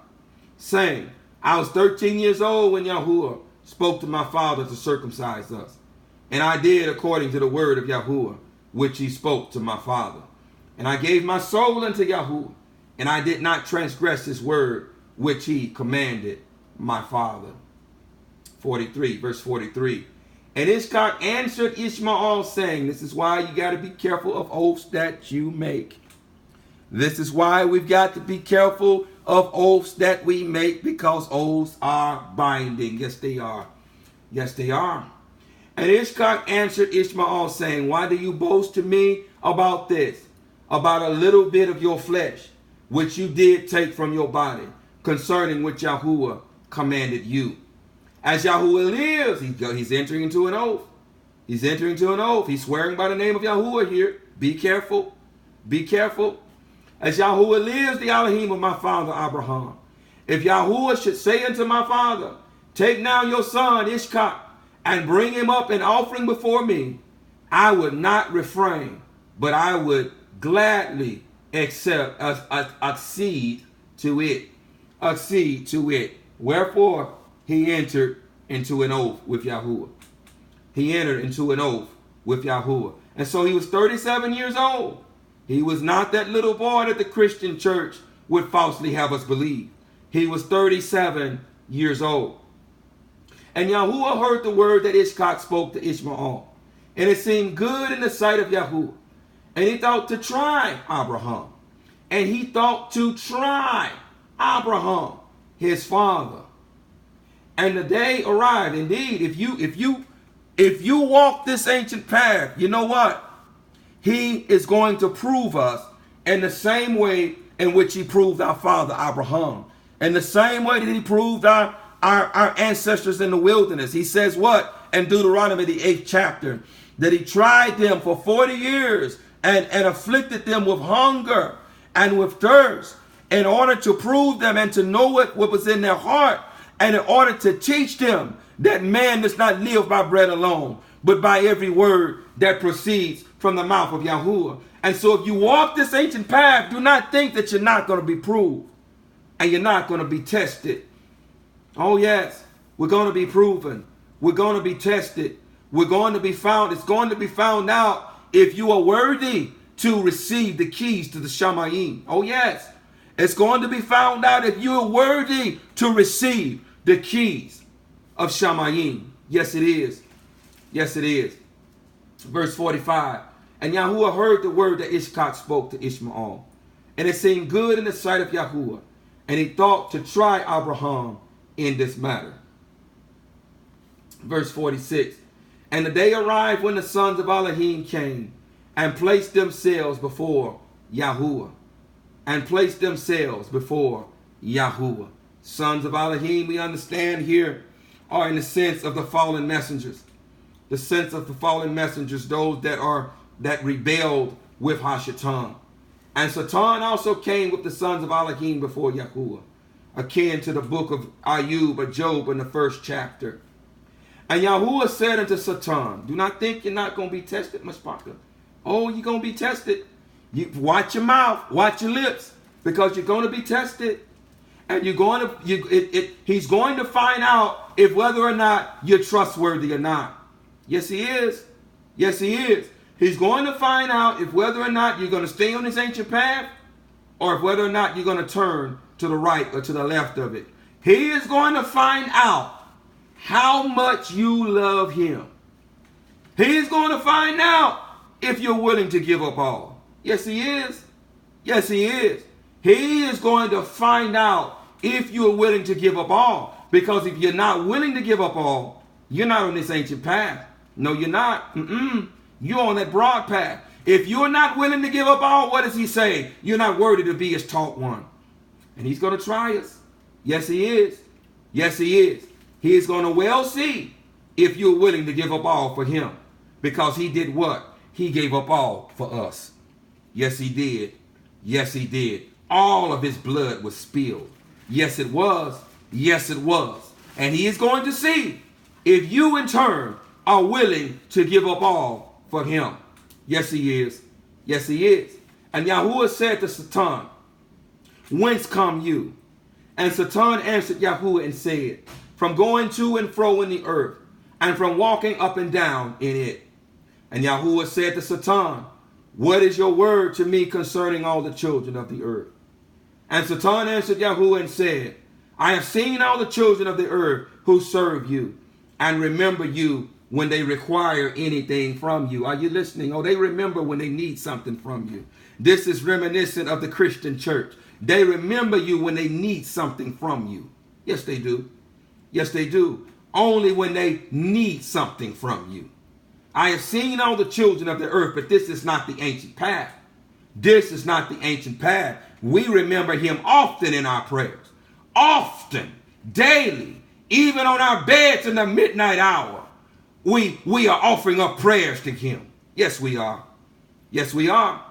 saying, I was 13 years old when Yahuwah spoke to my father to circumcise us. And I did according to the word of Yahuwah, which he spoke to my father. And I gave my soul unto Yahuwah, and I did not transgress his word, which he commanded my father. 43, verse 43. And Ishkak answered Ishmael, saying, this is why you got to be careful of oaths that you make. This is why we've got to be careful of oaths that we make, because oaths are binding. Yes, they are. Yes, they are. And Ishkak answered Ishmael, saying, why do you boast to me about this, about a little bit of your flesh, which you did take from your body, concerning which Yahuwah commanded you? As Yahuwah lives, he's entering into an oath. He's entering into an oath. He's swearing by the name of Yahuwah here. Be careful. Be careful. As Yahuwah lives, the Elohim of my father Abraham, if Yahuwah should say unto my father, take now your son Ishkak, and bring him up an offering before me, I would not refrain, but I would gladly accede to it. Accede to it. Wherefore he entered into an oath with Yahuwah. He entered into an oath with Yahuwah. And so he was 37 years old. He was not that little boy that the Christian church would falsely have us believe. He was 37 years old. And Yahuwah heard the word that Ishkak spoke to Ishmael. And it seemed good in the sight of Yahuwah. And he thought to try Abraham. And he thought to try Abraham, his father. And the day arrived. Indeed, if you walk this ancient path, you know what? He is going to prove us in the same way in which he proved our father Abraham. In the same way that he proved our ancestors in the wilderness. He says what? In Deuteronomy, the 8th chapter, that he tried them for 40 years and afflicted them with hunger and with thirst in order to prove them and to know what was in their heart, and in order to teach them that man does not live by bread alone, but by every word that proceeds from the mouth of Yahuwah. And so if you walk this ancient path, do not think that you're not going to be proved and you're not going to be tested. Oh yes, we're going to be proven. We're going to be tested. We're going to be found. It's going to be found out if you are worthy to receive the keys to the Shamayim. Oh yes, it's going to be found out if you are worthy to receive the keys of Shamayim. Yes, it is. Yes, it is. Verse 45. And Yahuwah heard the word that Ishkak spoke to Ishmael. And it seemed good in the sight of Yahuwah. And he thought to try Abraham in this matter. Verse 46. And the day arrived when the sons of Elohim came and placed themselves before Yahuwah. And placed themselves before Yahuwah. Sons of Elohim, we understand here, are in the sense of the fallen messengers. The sense of the fallen messengers, those that rebelled with Hashatan. And Satan also came with the sons of Elohim before Yahuwah, akin to the book of Ayub or Job in the 1st chapter. And Yahuwah said unto Satan, do not think you're not going to be tested, Mashpaka. Oh, you're going to be tested. You watch your mouth, watch your lips, because you're going to be tested. And he's going to find out if whether or not you're trustworthy or not. Yes, he is. Yes, he is. He's going to find out if whether or not you're going to stay on this ancient path, or if whether or not you're going to turn to the right or to the left of it. He is going to find out how much you love him. He is going to find out if you're willing to give up all. Yes, he is. Yes, he is. He is going to find out if you're willing to give up all. Because if you're not willing to give up all, you're not on this ancient path. No, you're not. You're on that broad path. If you're not willing to give up all, what does he say? You're not worthy to be his taught one. And he's going to try us. Yes, he is. Yes, he is. He is going to well see if you're willing to give up all for him. Because he did what? He gave up all for us. Yes, he did. Yes, he did. All of his blood was spilled. Yes, it was. Yes, it was. And he is going to see if you in turn are willing to give up all for him. Yes, he is. Yes, he is. And Yahuwah said to Satan, whence come you? And Satan answered Yahuwah and said, from going to and fro in the earth, and from walking up and down in it. And Yahuwah said to Satan, what is your word to me concerning all the children of the earth? And Satan answered Yahuwah and said, I have seen all the children of the earth who serve you, and remember you when they require anything from you. Are you listening? Oh, they remember when they need something from you. This is reminiscent of the Christian church. They remember you when they need something from you. Yes, they do. Yes, they do. Only when they need something from you. I have seen all the children of the earth, but this is not the ancient path. This is not the ancient path. We remember him often in our prayers. Often, daily, even on our beds in the midnight hour. We are offering up prayers to him. Yes, we are. Yes, we are.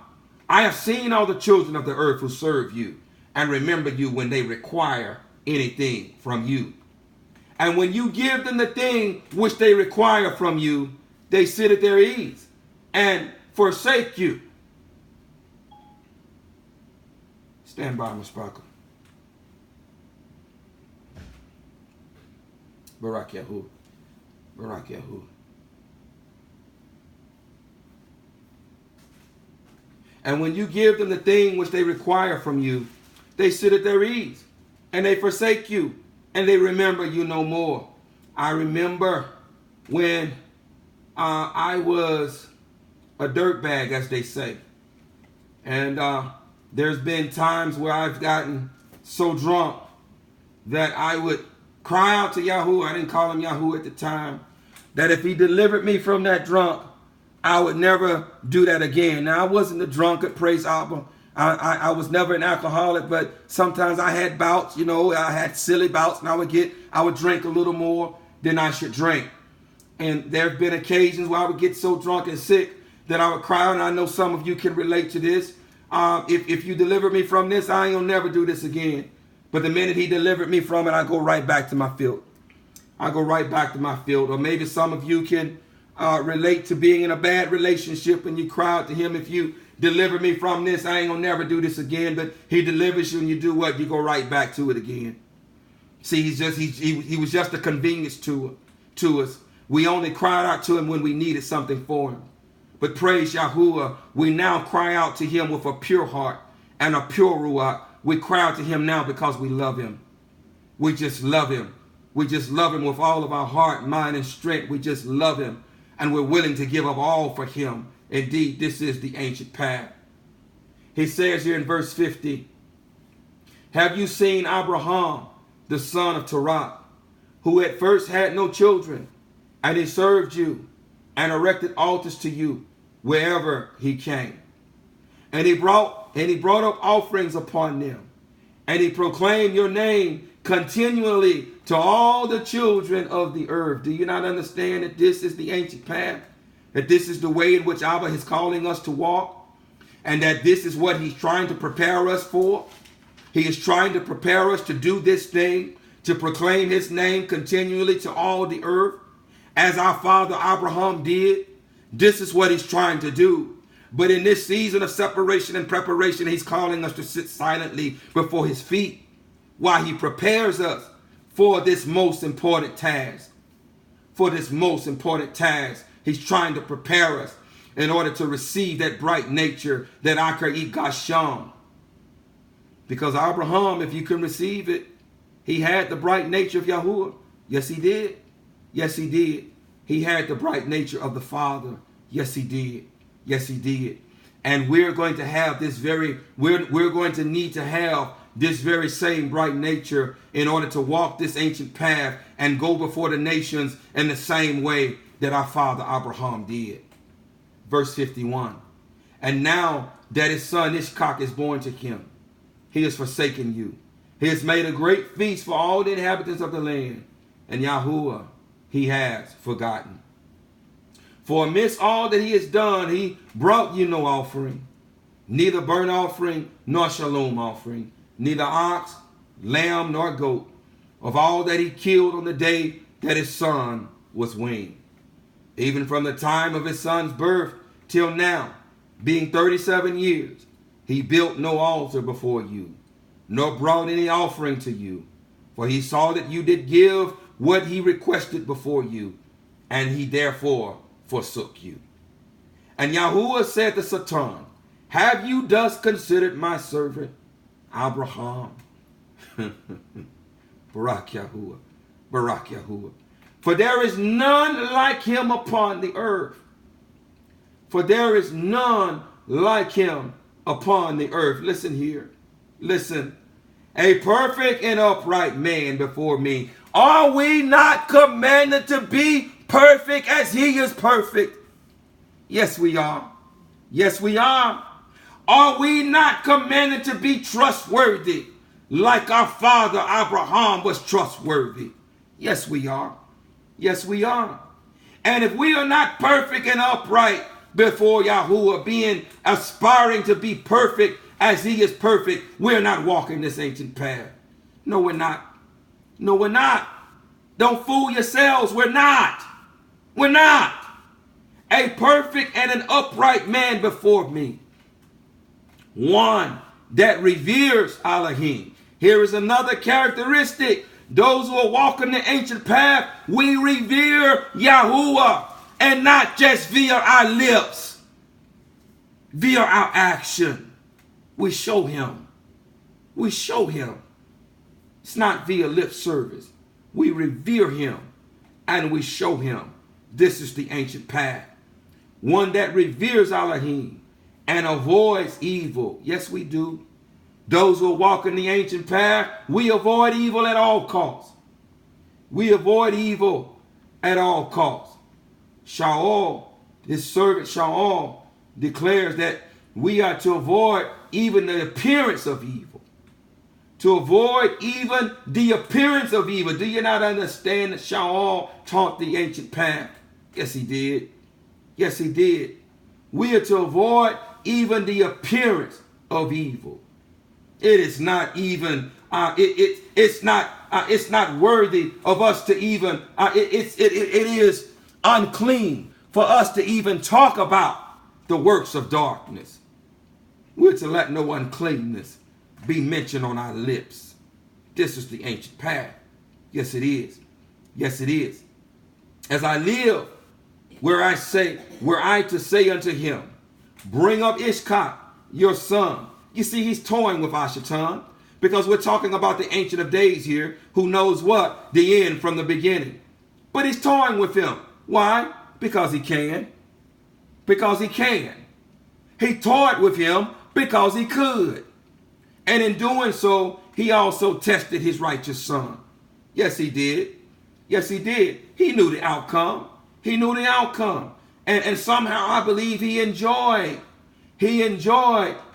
I have seen all the children of the earth who serve you and remember you when they require anything from you. And when you give them the thing which they require from you, they sit at their ease and forsake you. Stand by, Ms. Parker. Barak Yahu. Barak Yahu. And when you give them the thing which they require from you, they sit at their ease, and they forsake you, and they remember you no more. I remember when I was a dirtbag, as they say. And there's been times where I've gotten so drunk that I would cry out to Yahuwah. I didn't call him Yahuwah at the time. That if he delivered me from that drunk, I would never do that again. Now, I wasn't a drunkard, praise Abba. I was never an alcoholic, but sometimes I had bouts, I had silly bouts, and I would drink a little more than I should drink. And there have been occasions where I would get so drunk and sick that I would cry out, and I know some of you can relate to this. If you deliver me from this, I ain't gonna never do this again. But the minute he delivered me from it, I go right back to my filth. I go right back to my field. Or maybe some of you can relate to being in a bad relationship and you cry out to him, if you deliver me from this, I ain't gonna never do this again. But he delivers you and you do what? You go right back to it again. See, he was just a convenience to us. We only cried out to him when we needed something for him. But praise Yahuwah, we now cry out to him with a pure heart and a pure ruach. We cry out to him now because we love him. We just love him. We just love him with all of our heart, mind, and strength. We just love him. And we're willing to give up all for him. Indeed, this is the ancient path. He says here in verse 50, have you seen Abraham, the son of Terah, who at first had no children, and he served you and erected altars to you wherever he came. And he brought up offerings upon them. And he proclaimed your name continually to all the children of the earth. Do you not understand that this is the ancient path? That this is the way in which Abba is calling us to walk? And that this is what he's trying to prepare us for? He is trying to prepare us to do this thing, to proclaim his name continually to all the earth, as our father Abraham did. This is what he's trying to do. But in this season of separation and preparation, he's calling us to sit silently before his feet while he prepares us for this most important task. For this most important task, he's trying to prepare us in order to receive that bright nature that Akar Igasham. Because Abraham, if you can receive it, he had the bright nature of Yahuwah. Yes, he did. Yes, he did. He had the bright nature of the Father. Yes, he did. Yes, he did. And we're going to have this we're going to need to have this very same bright nature in order to walk this ancient path and go before the nations in the same way that our father Abraham did. Verse 51. And now that his son Ishkak is born to him, he has forsaken you. He has made a great feast for all the inhabitants of the land. And Yahuwah he has forgotten. For amidst all that he has done, he brought you no offering, neither burnt offering nor shalom offering, neither ox, lamb, nor goat, of all that he killed on the day that his son was weaned. Even from the time of his son's birth, till now, being 37 years, he built no altar before you, nor brought any offering to you. For he saw that you did give what he requested before you, and he therefore forsook you. And Yahuwah said to Satan, have you thus considered my servant Abraham? Barak Yahuwah, Barak Yahuwah. For there is none like him upon the earth. For there is none like him upon the earth. Listen here. Listen. A perfect and upright man before me. Are we not commanded to be perfect as he is perfect? Yes, we are. Yes, we are. Are we not commanded to be trustworthy like our father Abraham was trustworthy? Yes, we are. Yes, we are. And if we are not perfect and upright before Yahuwah, being aspiring to be perfect as he is perfect, we're not walking this ancient path. No, we're not. No, we're not. Don't fool yourselves. We're not. We're not. A perfect and an upright man before me. One that reveres Elohim. Here is another characteristic. Those who are walking the ancient path, we revere Yahuwah, and not just via our lips, via our action. We show him. We show him. It's not via lip service. We revere him and we show him. This is the ancient path. One that reveres Elohim and avoids evil. Yes, we do. Those who are walking the ancient path, we avoid evil at all costs. We avoid evil at all costs. Shaul, his servant Shaul, declares that we are to avoid even the appearance of evil. To avoid even the appearance of evil. Do you not understand that Shaul taught the ancient path? Yes, he did. Yes, he did. We are to avoid even the appearance of evil. It is not even. It's not worthy of us to even. It is unclean for us to even talk about the works of darkness. We're to let no uncleanness be mentioned on our lips. This is the ancient path. Yes, it is. Yes, it is. As I live, where I to say unto him, bring up Ishkak, your son. You see, he's toying with Ashatan, because we're talking about the Ancient of Days here, who knows what? The end from the beginning. But he's toying with him. Why? Because he can. Because he can. He toyed with him because he could. And in doing so, he also tested his righteous son. Yes, he did. Yes, he did. He knew the outcome. He knew the outcome. And somehow I believe he enjoyed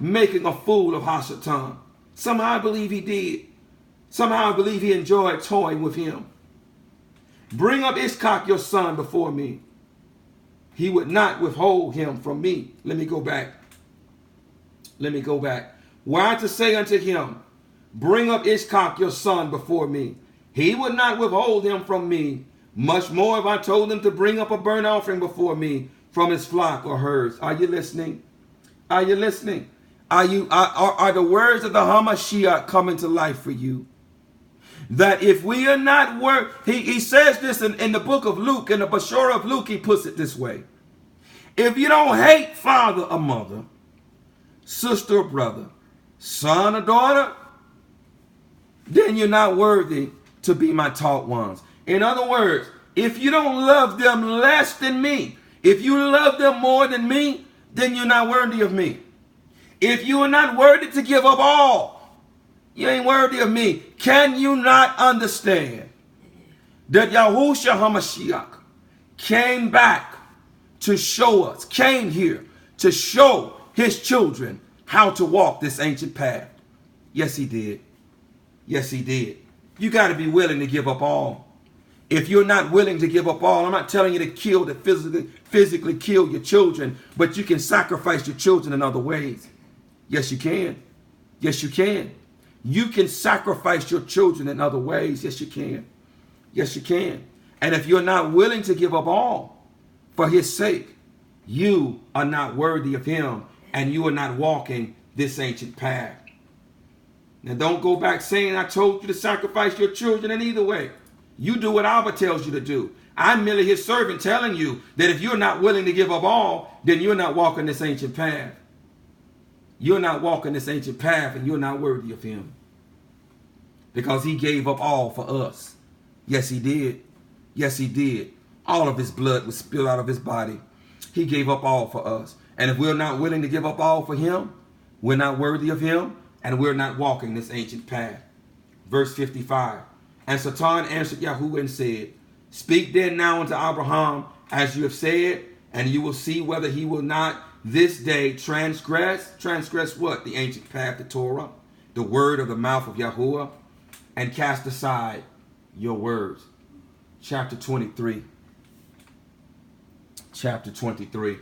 making a fool of Hashatan. Somehow I believe he did. Somehow I believe he enjoyed toying with him. Bring up Ishkak, your son, before me. He would not withhold him from me. Let me go back. Let me go back. Why to say unto him, bring up Ishkak, your son, before me. He would not withhold him from me. Much more if I told him to bring up a burnt offering before me from his flock or herds. Are you listening? Are you listening? Are the words of the Hamashiach coming to life for you? That if we are not he says this in the book of Luke, in the Bashor of Luke, he puts it this way. If you don't hate father or mother, sister or brother, son or daughter, then you're not worthy to be my taught ones. In other words, if you don't love them less than me, if you love them more than me, then you're not worthy of me. If you are not worthy to give up all, you ain't worthy of me. Can you not understand that Yahushua HaMashiach came back to show us, came here to show his children how to walk this ancient path? Yes, he did. Yes, he did. You got to be willing to give up all. If you're not willing to give up all, I'm not telling you to physically kill your children, but you can sacrifice your children in other ways. Yes, you can. Yes, you can. You can sacrifice your children in other ways. Yes, you can. Yes, you can. And if you're not willing to give up all for his sake, you are not worthy of him, and you are not walking this ancient path. Now don't go back saying I told you to sacrifice your children in either way. You do what Abba tells you to do. I'm merely his servant telling you that if you're not willing to give up all, then you're not walking this ancient path. You're not walking this ancient path, and you're not worthy of him. Because he gave up all for us. Yes, he did. Yes, he did. All of his blood was spilled out of his body. He gave up all for us. And if we're not willing to give up all for him, we're not worthy of him, and we're not walking this ancient path. Verse 55. And Satan answered Yahuwah and said, speak then now unto Abraham as you have said, and you will see whether he will not this day transgress. Transgress what? The ancient path, the Torah, the word of the mouth of Yahuwah, and cast aside your words. Chapter 23. Chapter 23.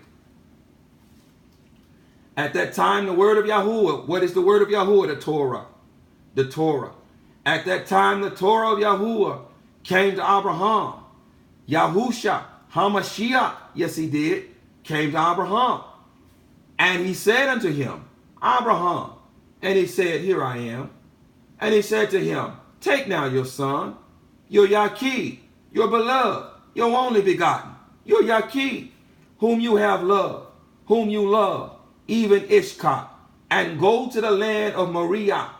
At that time, the word of Yahuwah. What is the word of Yahuwah? The Torah. The Torah. At that time, the Torah of Yahuwah came to Abraham. Yahusha, Hamashiach, yes he did, came to Abraham. And he said unto him, Abraham. And he said, here I am. And he said to him, take now your son, your Yaqub, your beloved, your only begotten, your Yaqub, whom you have loved, whom you love, even Ishkak, and go to the land of Moriah,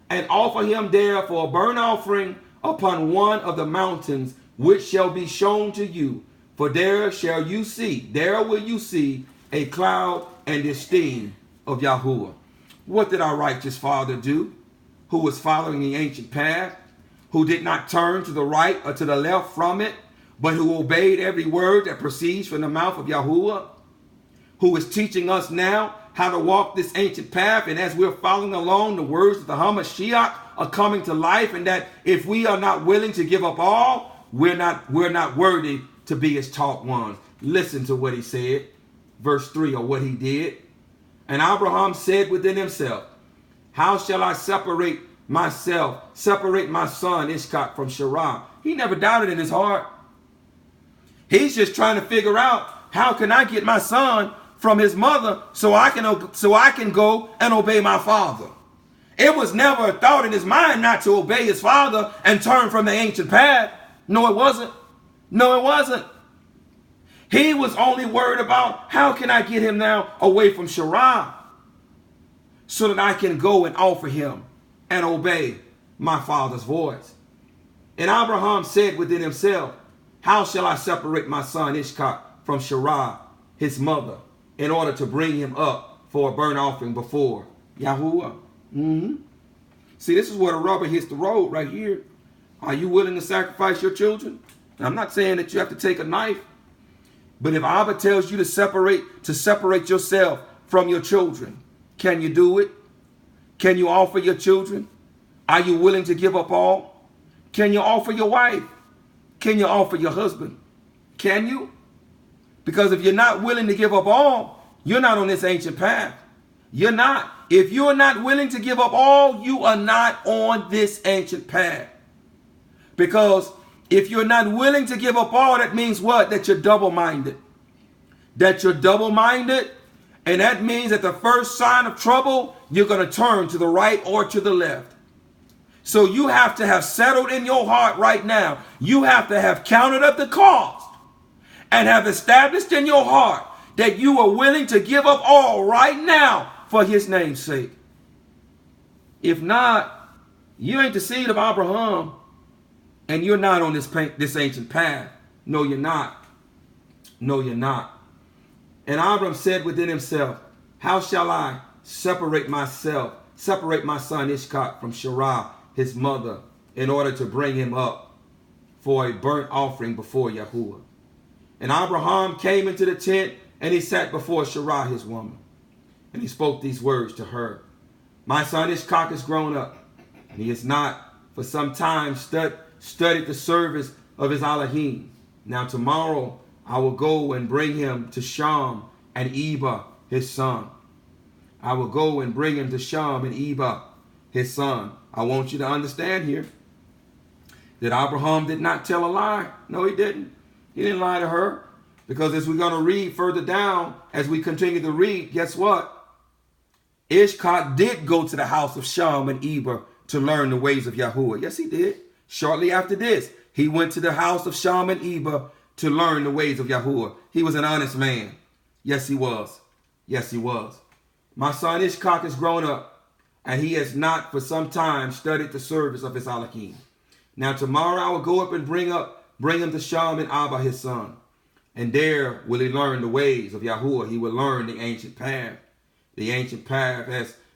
and offer him there for a burnt offering upon one of the mountains which shall be shown to you. For there will you see a cloud and the sting of Yahuwah. What did our righteous father do, who was following the ancient path, who did not turn to the right or to the left from it, but who obeyed every word that proceeds from the mouth of Yahuwah, who is teaching us now how to walk this ancient path? And as we're following along, the words of the Hamashiach are coming to life, and that if we are not willing to give up all, we're not worthy to be his taught ones. Listen to what he said, verse 3, or what he did. And Abraham said within himself, how shall I separate my son Ishkak from Sarah? He never doubted in his heart. He's just trying to figure out, how can I get my son from his mother so I can go and obey my father? It was never a thought in his mind not to obey his father and turn from the ancient path. No, it wasn't. No, it wasn't. He was only worried about, how can I get him now away from Sarah so that I can go and offer him and obey my father's voice. And Abraham said within himself, how shall I separate my son Ishkak from Sarah, his mother, in order to bring him up for a burnt offering before Yahuwah? See, this is where the rubber hits the road right here. Are you willing to sacrifice your children? Now, I'm not saying that you have to take a knife, but if Abba tells you to separate yourself from your children, can you do it? Can you offer your children? Are you willing to give up all? Can you offer your wife? Can you offer your husband? Can you? Because if you're not willing to give up all, you're not on this ancient path. You're not. If you're not willing to give up all, you are not on this ancient path. Because if you're not willing to give up all, that means what? That you're double-minded. That you're double-minded. And that means that the first sign of trouble, you're going to turn to the right or to the left. So you have to have settled in your heart right now. You have to have counted up the cost and have established in your heart that you are willing to give up all right now for his name's sake. If not, you ain't the seed of Abraham, and you're not on this ancient path. No, you're not. No, you're not. And Abram said within himself, how shall I separate my son Ishkak from Sarah, his mother, in order to bring him up for a burnt offering before Yahuwah? And Abraham came into the tent, and he sat before Sarah, his woman. And he spoke these words to her. My son Ishkak is grown up, and he has not for some time studied the service of his Elohim. Now tomorrow I will go and bring him to Sham and Eba, his son. I will go and bring him to Sham and Eba, his son. I want you to understand here that Abraham did not tell a lie. No, he didn't. He didn't lie to her. Because as we're going to read further down, as we continue to read, guess what? Ishkak did go to the house of Sham and Eber to learn the ways of Yahuwah. Yes, he did. Shortly after this, he went to the house of Sham and Eber to learn the ways of Yahuwah. He was an honest man. Yes, he was. Yes, he was. My son Ishkak has grown up, and he has not for some time studied the service of his Alakim. Now tomorrow I will go up and bring him to Sham and Abba, his son. And there will he learn the ways of Yahuwah. He will learn the ancient path. The ancient path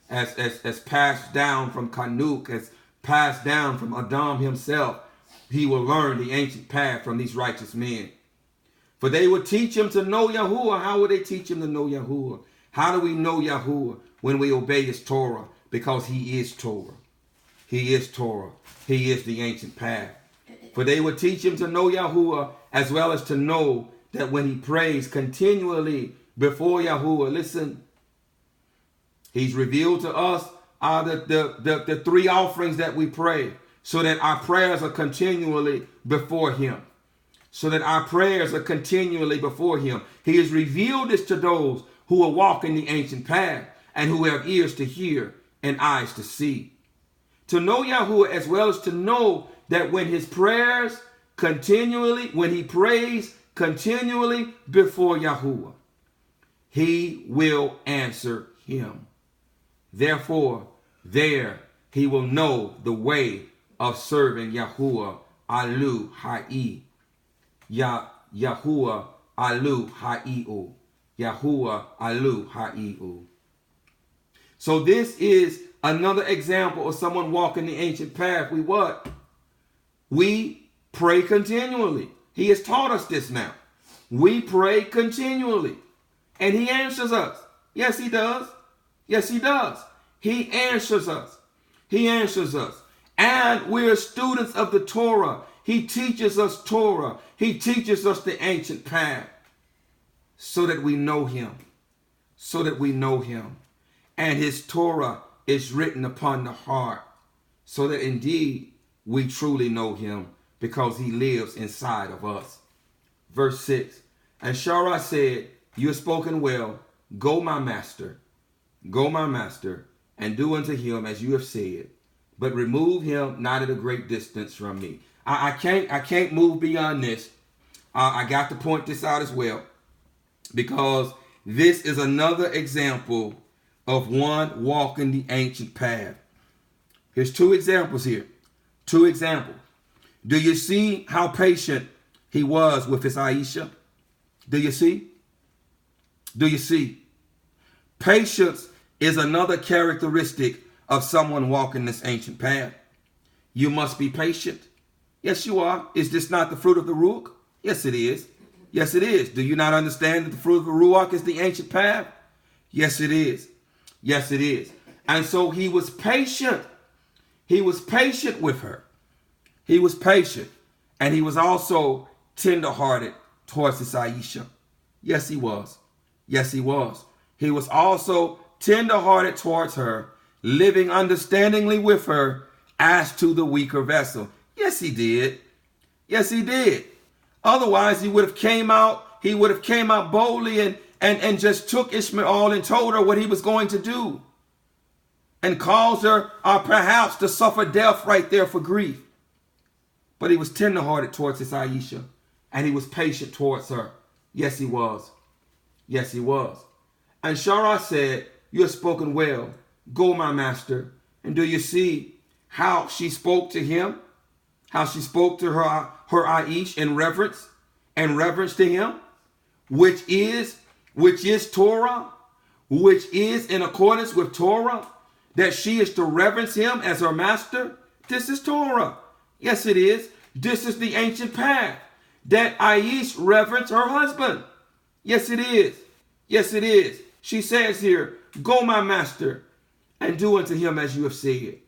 has passed down from Kanuk, has passed down from Adam himself. He will learn the ancient path from these righteous men. For they will teach him to know Yahuwah. How will they teach him to know Yahuwah? How do we know Yahuwah? When we obey his Torah. Because he is Torah. He is Torah. He is the ancient path. For they will teach him to know Yahuwah, as well as to know that when he prays continually before Yahuwah, listen, he's revealed to us the three offerings that we pray, so that our prayers are continually before him. So that our prayers are continually before him. He has revealed this to those who are walking the ancient path and who have ears to hear and eyes to see. To know Yahuwah, as well as to know that when he prays continually before Yahuwah, he will answer him. Therefore, there he will know the way of serving Yahuwah Alu Ha'i. Yahuwah Alu Ha'i'u. Yahuwah Alu Ha'i'u. So this is another example of someone walking the ancient path. We what? We pray continually. He has taught us this now. We pray continually. And he answers us. Yes, he does. Yes, he does. He answers us. He answers us. And we're students of the Torah. He teaches us Torah. He teaches us the ancient path. So that we know him. So that we know him. And his Torah is written upon the heart. So that indeed we truly know him, because he lives inside of us. Verse 6. And Sharai said, you have spoken well. Go, my master, and do unto him as you have said, but remove him not at a great distance from me. I can't move beyond this. I got to point this out as well, because this is another example of one walking the ancient path. Here's two examples here. Two examples. Do you see how patient he was with his Aisha? Do you see? Do you see? Patience is another characteristic of someone walking this ancient path. You must be patient. Yes, you are. Is this not the fruit of the Ruach? Yes, it is. Yes, it is. Do you not understand that the fruit of the Ruach is the ancient path? Yes, it is. Yes, it is. And so he was patient. He was patient with her. He was patient. And he was also tenderhearted towards his Aisha. Yes, he was. Yes, he was. He was also tenderhearted towards her, living understandingly with her as to the weaker vessel. Yes, he did. Yes, he did. Otherwise, he would have came out boldly and just took Ishmael and told her what he was going to do, and caused her perhaps to suffer death right there for grief. But he was tenderhearted towards his Aisha, and he was patient towards her. Yes, he was. Yes, he was. And Sharai said, you have spoken well. Go, my master. And do you see how she spoke to him? How she spoke to her Aish in reverence to him, which is Torah, which is in accordance with Torah, that she is to reverence him as her master. This is Torah. Yes, it is. This is the ancient path, that Aish reverence her husband. Yes, it is. Yes, it is. She says here, go, my master, and do unto him as you have said.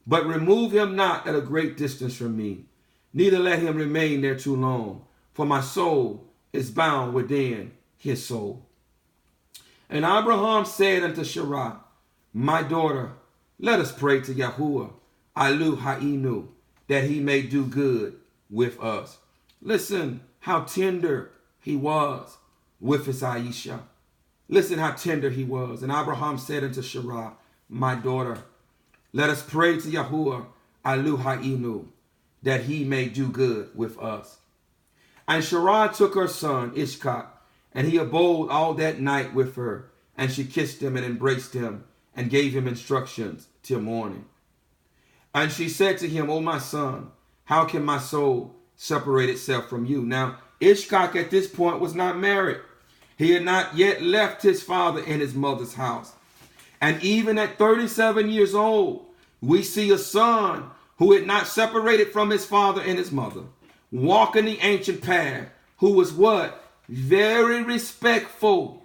But remove him not at a great distance from me, neither let him remain there too long, for my soul is bound within his soul. And Abraham said unto Sharai, my daughter, let us pray to Yahuwah, Alu Ha'inu, that he may do good with us. Listen how tender he was with his Aisha. Listen how tender he was. And Abraham said unto Sarah, my daughter, let us pray to Yahuwah Eloheinu, that he may do good with us. And Sarah took her son Ishkak, and he abode all that night with her. And she kissed him and embraced him, and gave him instructions till morning. And she said to him, O my son, how can my soul separate itself from you? Now, Ishkak at this point was not married. He had not yet left his father and his mother's house. And even at 37 years old, we see a son who had not separated from his father and his mother, walking the ancient path, who was what? Very respectful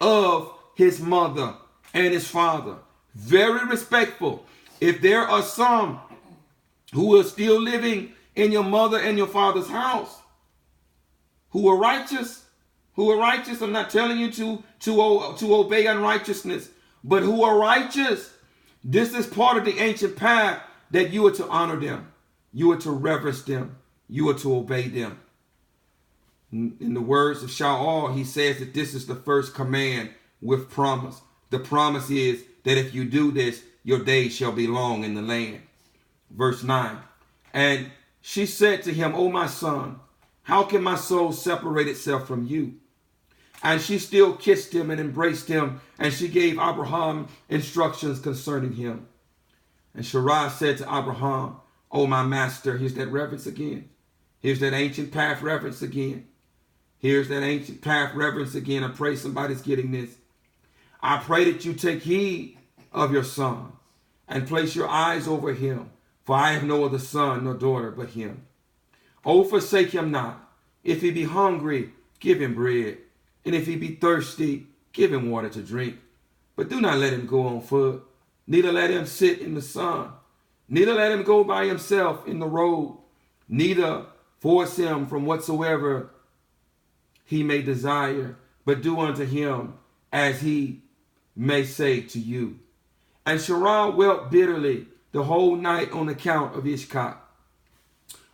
of his mother and his father. Very respectful. If there are some who are still living in your mother and your father's house, who are righteous, I'm not telling you to obey unrighteousness, but who are righteous, this is part of the ancient path, that you are to honor them, you are to reverence them, you are to obey them. In the words of Shaul, he says that this is the first command with promise. The promise is that if you do this, your days shall be long in the land. Verse 9. And she said to him, O my son, how can my soul separate itself from you? And she still kissed him and embraced him, and she gave Abraham instructions concerning him. And Sarah said to Abraham, O my master, here's that reference again. Here's that ancient path reference again. Here's that ancient path reference again. I pray somebody's getting this. I pray that you take heed of your son and place your eyes over him, for I have no other son nor daughter but him. O forsake him not. If he be hungry, give him bread. And if he be thirsty, give him water to drink. But do not let him go on foot, neither let him sit in the sun, neither let him go by himself in the road, neither force him from whatsoever he may desire, but do unto him as he may say to you. And Sarah wept bitterly the whole night on account of Ishkak.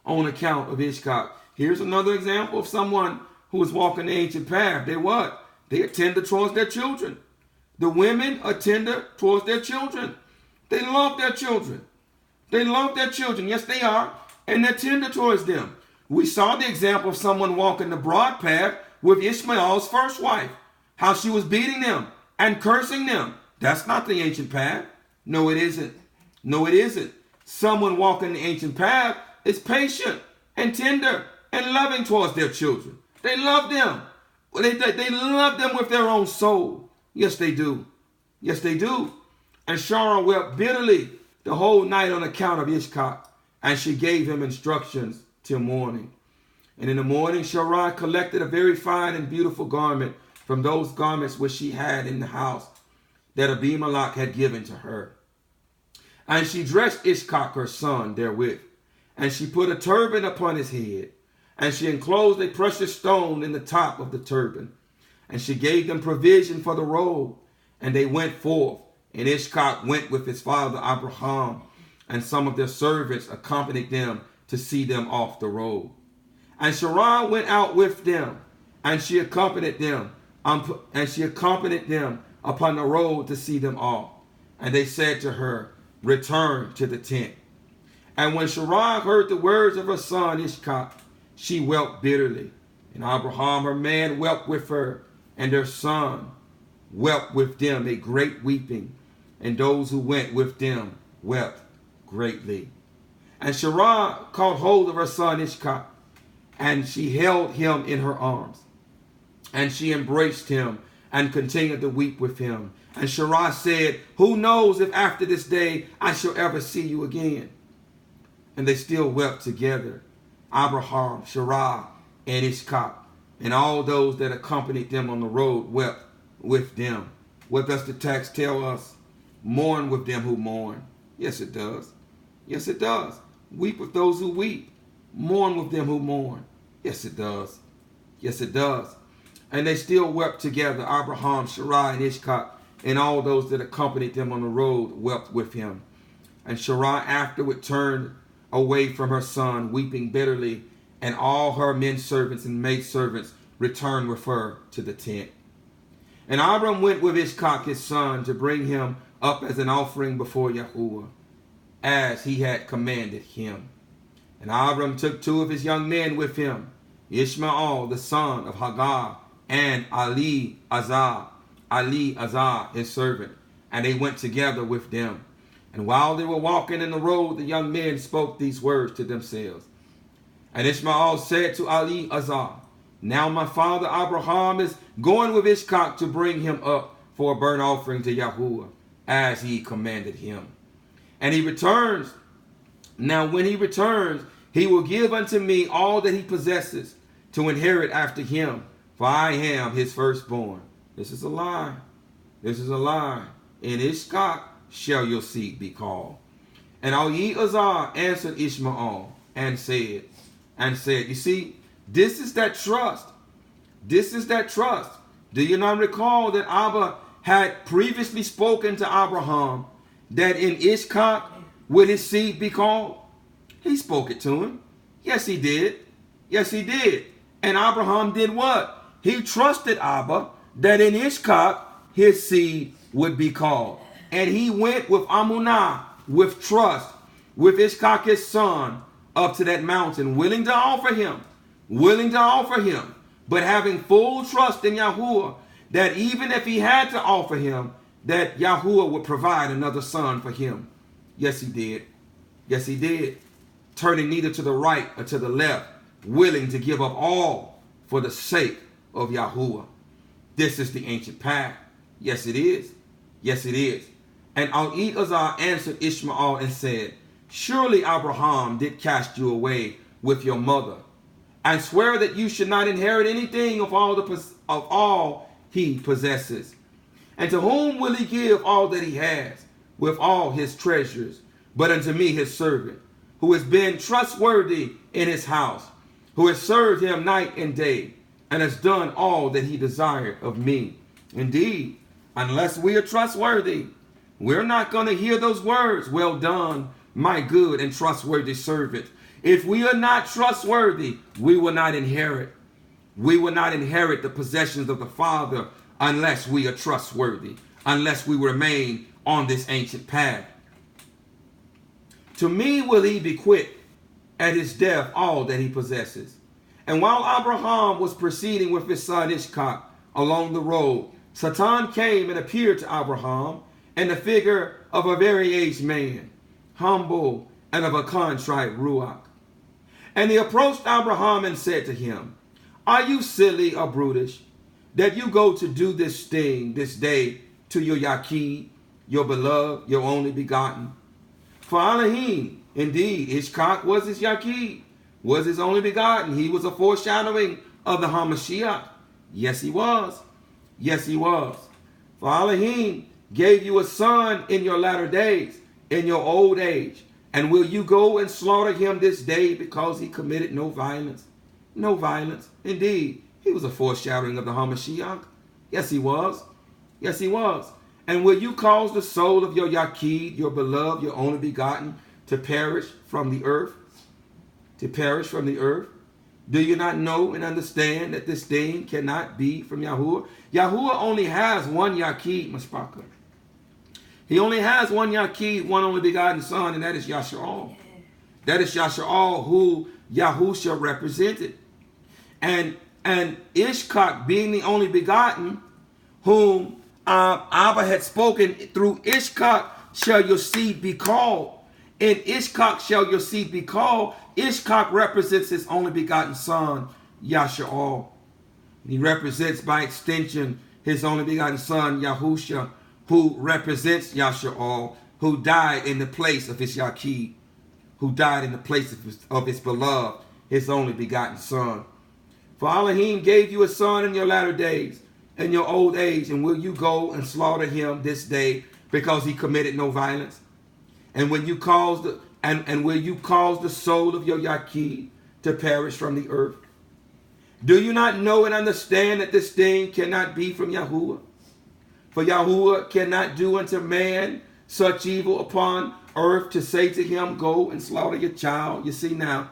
On account of Ishkak. Here's another example of someone who is walking the ancient path. They what? They are tender towards their children. The women are tender towards their children. They love their children. They love their children. Yes, they are. And they're tender towards them. We saw the example of someone walking the broad path with Ishmael's first wife. How she was beating them and cursing them. That's not the ancient path. No, it isn't. No, it isn't. Someone walking the ancient path is patient and tender and loving towards their children. They love them. They love them with their own soul. Yes, they do. Yes, they do. And Sarah wept bitterly the whole night on account of Ishkak, and she gave him instructions till morning. And in the morning, Sarah collected a very fine and beautiful garment from those garments which she had in the house that Abimelech had given to her. And she dressed Ishkak her son therewith, and she put a turban upon his head, and she enclosed a precious stone in the top of the turban. And she gave them provision for the road, and they went forth. And Ishkak went with his father Abraham, and some of their servants accompanied them to see them off the road. And Sarah went out with them, and she accompanied them, upon the road to see them off. And they said to her, return to the tent. And when Sarah heard the words of her son Ishkak, she wept bitterly. And Abraham, her man, wept with her, and their son wept with them a great weeping. And those who went with them wept greatly. And Sarah caught hold of her son Ishkak, and she held him in her arms. And she embraced him and continued to weep with him. And Sarah said, who knows if after this day I shall ever see you again? And they still wept together. Abraham, Sarah, and Ishkak, and all those that accompanied them on the road wept with them. What does the text tell us? Mourn with them who mourn. Yes, it does. Yes, it does. Weep with those who weep. Mourn with them who mourn. Yes, it does. Yes, it does. And they still wept together. Abraham, Sarah, and Ishkak, and all those that accompanied them on the road wept with him. And Sarah afterward turned away from her son, weeping bitterly, and all her men servants and maid servants returned with her to the tent. And Abram went with Ishak his son to bring him up as an offering before Yahuwah, as he had commanded him. And Abram took 2 of his young men with him, Ishmael the son of Hagar, and Eleazar his servant, and they went together with them. And while they were walking in the road, the young men spoke these words to themselves. And Ishmael said to Eleazar, now my father Abraham is going with Ishak to bring him up for a burnt offering to Yahuwah, as he commanded him. And he returns. Now when he returns, he will give unto me all that he possesses to inherit after him, for I am his firstborn. This is a lie. This is a lie. In Ishak shall your seed be called. And Eleazar answered Ishmael and said, you see, this is that trust. This is that trust. Do you not recall that Abba had previously spoken to Abraham that in Ishak would his seed be called? He spoke it to him. Yes, he did. Yes, he did. And Abraham did what? He trusted Abba that in Ishak his seed would be called. And he went with Amunah, with trust, with Ishak his son, up to that mountain, willing to offer him, but having full trust in Yahuwah, that even if he had to offer him, that Yahuwah would provide another son for him. Yes, he did. Yes, he did. Turning neither to the right or to the left, willing to give up all for the sake of Yahuwah. This is the ancient path. Yes, it is. Yes, it is. And Eleazar answered Ishmael and said, surely Abraham did cast you away with your mother, and swear that you should not inherit anything of all he possesses. And to whom will he give all that he has, with all his treasures, but unto me his servant, who has been trustworthy in his house, who has served him night and day, and has done all that he desired of me. Indeed, unless we are trustworthy, we're not going to hear those words, well done, my good and trustworthy servant. If we are not trustworthy, we will not inherit. We will not inherit the possessions of the Father unless we are trustworthy, unless we remain on this ancient path. To me will he bequeath at his death all that he possesses. And while Abraham was proceeding with his son Ishak along the road, Satan came and appeared to Abraham in the figure of a very aged man, humble and of a contrite ruach. And he approached Abraham and said to him, are you silly or brutish, that you go to do this thing this day to your Yaqid, your beloved, your only begotten? For Elohim, indeed, Ishak was his Yaqid, was his only begotten. He was a foreshadowing of the HaMashiach. Yes, he was. Yes, he was. For Elohim gave you a son in your latter days, in your old age. And will you go and slaughter him this day because he committed no violence? No violence. Indeed, he was a foreshadowing of the HaMashiach. Yes, he was. Yes, he was. And will you cause the soul of your Yaqid, your beloved, your only begotten, to perish from the earth? To perish from the earth? Do you not know and understand that this thing cannot be from Yahuwah? Yahuwah only has one Yaqid, Mashpaka. He only has one Yaqid, one only begotten son, and that is Yasha'al. That is Yasha'al, who Yahusha represented. And Ishak, being the only begotten, whom Abba had spoken through Ishak, shall your seed be called. In Ishak shall your seed be called. Ishak represents his only begotten son, Yasha'al. He represents by extension his only begotten son, Yahusha, who represents Yasha'al, who died in the place of his Yaqid, who died in the place of his beloved, his only begotten son. For Elohim gave you a son in your latter days, in your old age, and will you go and slaughter him this day because he committed no violence? And will you cause the soul of your Yaqid to perish from the earth? Do you not know and understand that this thing cannot be from Yahuwah? For Yahuwah cannot do unto man such evil upon earth to say to him, go and slaughter your child. You see now,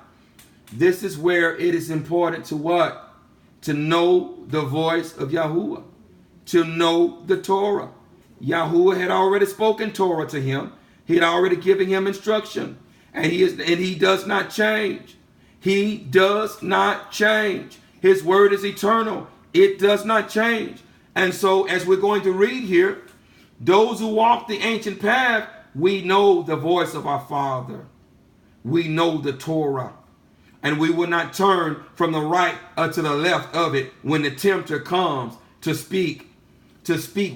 This is where it is important to what? To know the voice of Yahuwah. To know the Torah. Yahuwah had already spoken Torah to him. He had already given him instruction. And he does not change. He does not change. His word is eternal. It does not change. And so as we're going to read here, those who walk the ancient path, we know the voice of our Father. We know the Torah. And we will not turn from the right to the left of it when the tempter comes to speak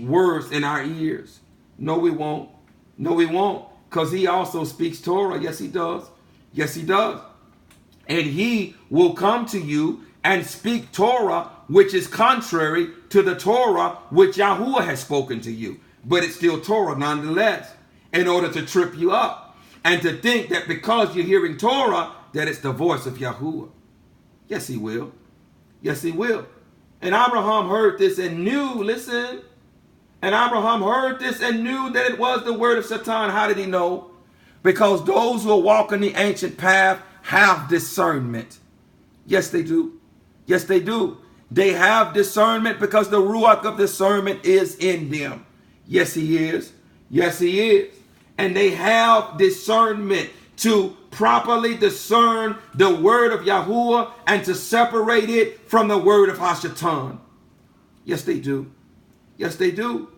words in our ears. No, we won't. No, we won't. Because he also speaks Torah. Yes, he does. Yes, he does. And he will come to you and speak Torah, which is contrary to the Torah which Yahuwah has spoken to you. But it's still Torah nonetheless, in order to trip you up and to think that because you're hearing Torah, that it's the voice of Yahuwah. Yes, he will. Yes, he will. And Abraham heard this and knew, listen, and Abraham heard this and knew that it was the word of Satan. How did he know? Because those who are walking the ancient path have discernment. Yes, they do. Yes, they do. They have discernment because the ruach of discernment is in them. Yes, he is. Yes, he is. And they have discernment to properly discern the word of Yahuwah and to separate it from the word of Hashatan. Yes, they do. Yes, they do.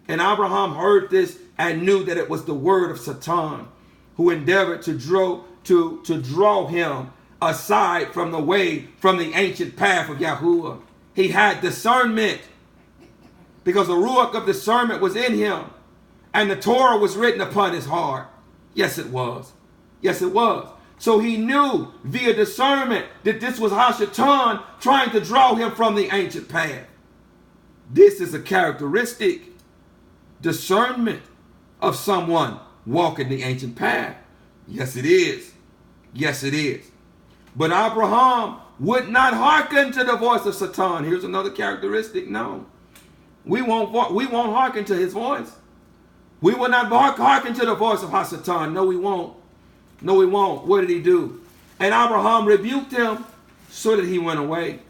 And Abraham heard this and knew that it was the word of Satan, who endeavored to draw him aside from the way, from the ancient path of Yahuwah. He had discernment because the ruach of discernment was in him, and the Torah was written upon his heart. Yes, it was. Yes, it was. So he knew via discernment that this was Hashatan trying to draw him from the ancient path. This is a characteristic, discernment of someone walking the ancient path. Yes, it is. Yes, it is. But Abraham would not hearken to the voice of Satan. Here's another characteristic. No, we won't hearken to his voice. We will not hearken to the voice of Hashatan. No, we won't. No, we won't. What did he do? And Abraham rebuked him so that he went away.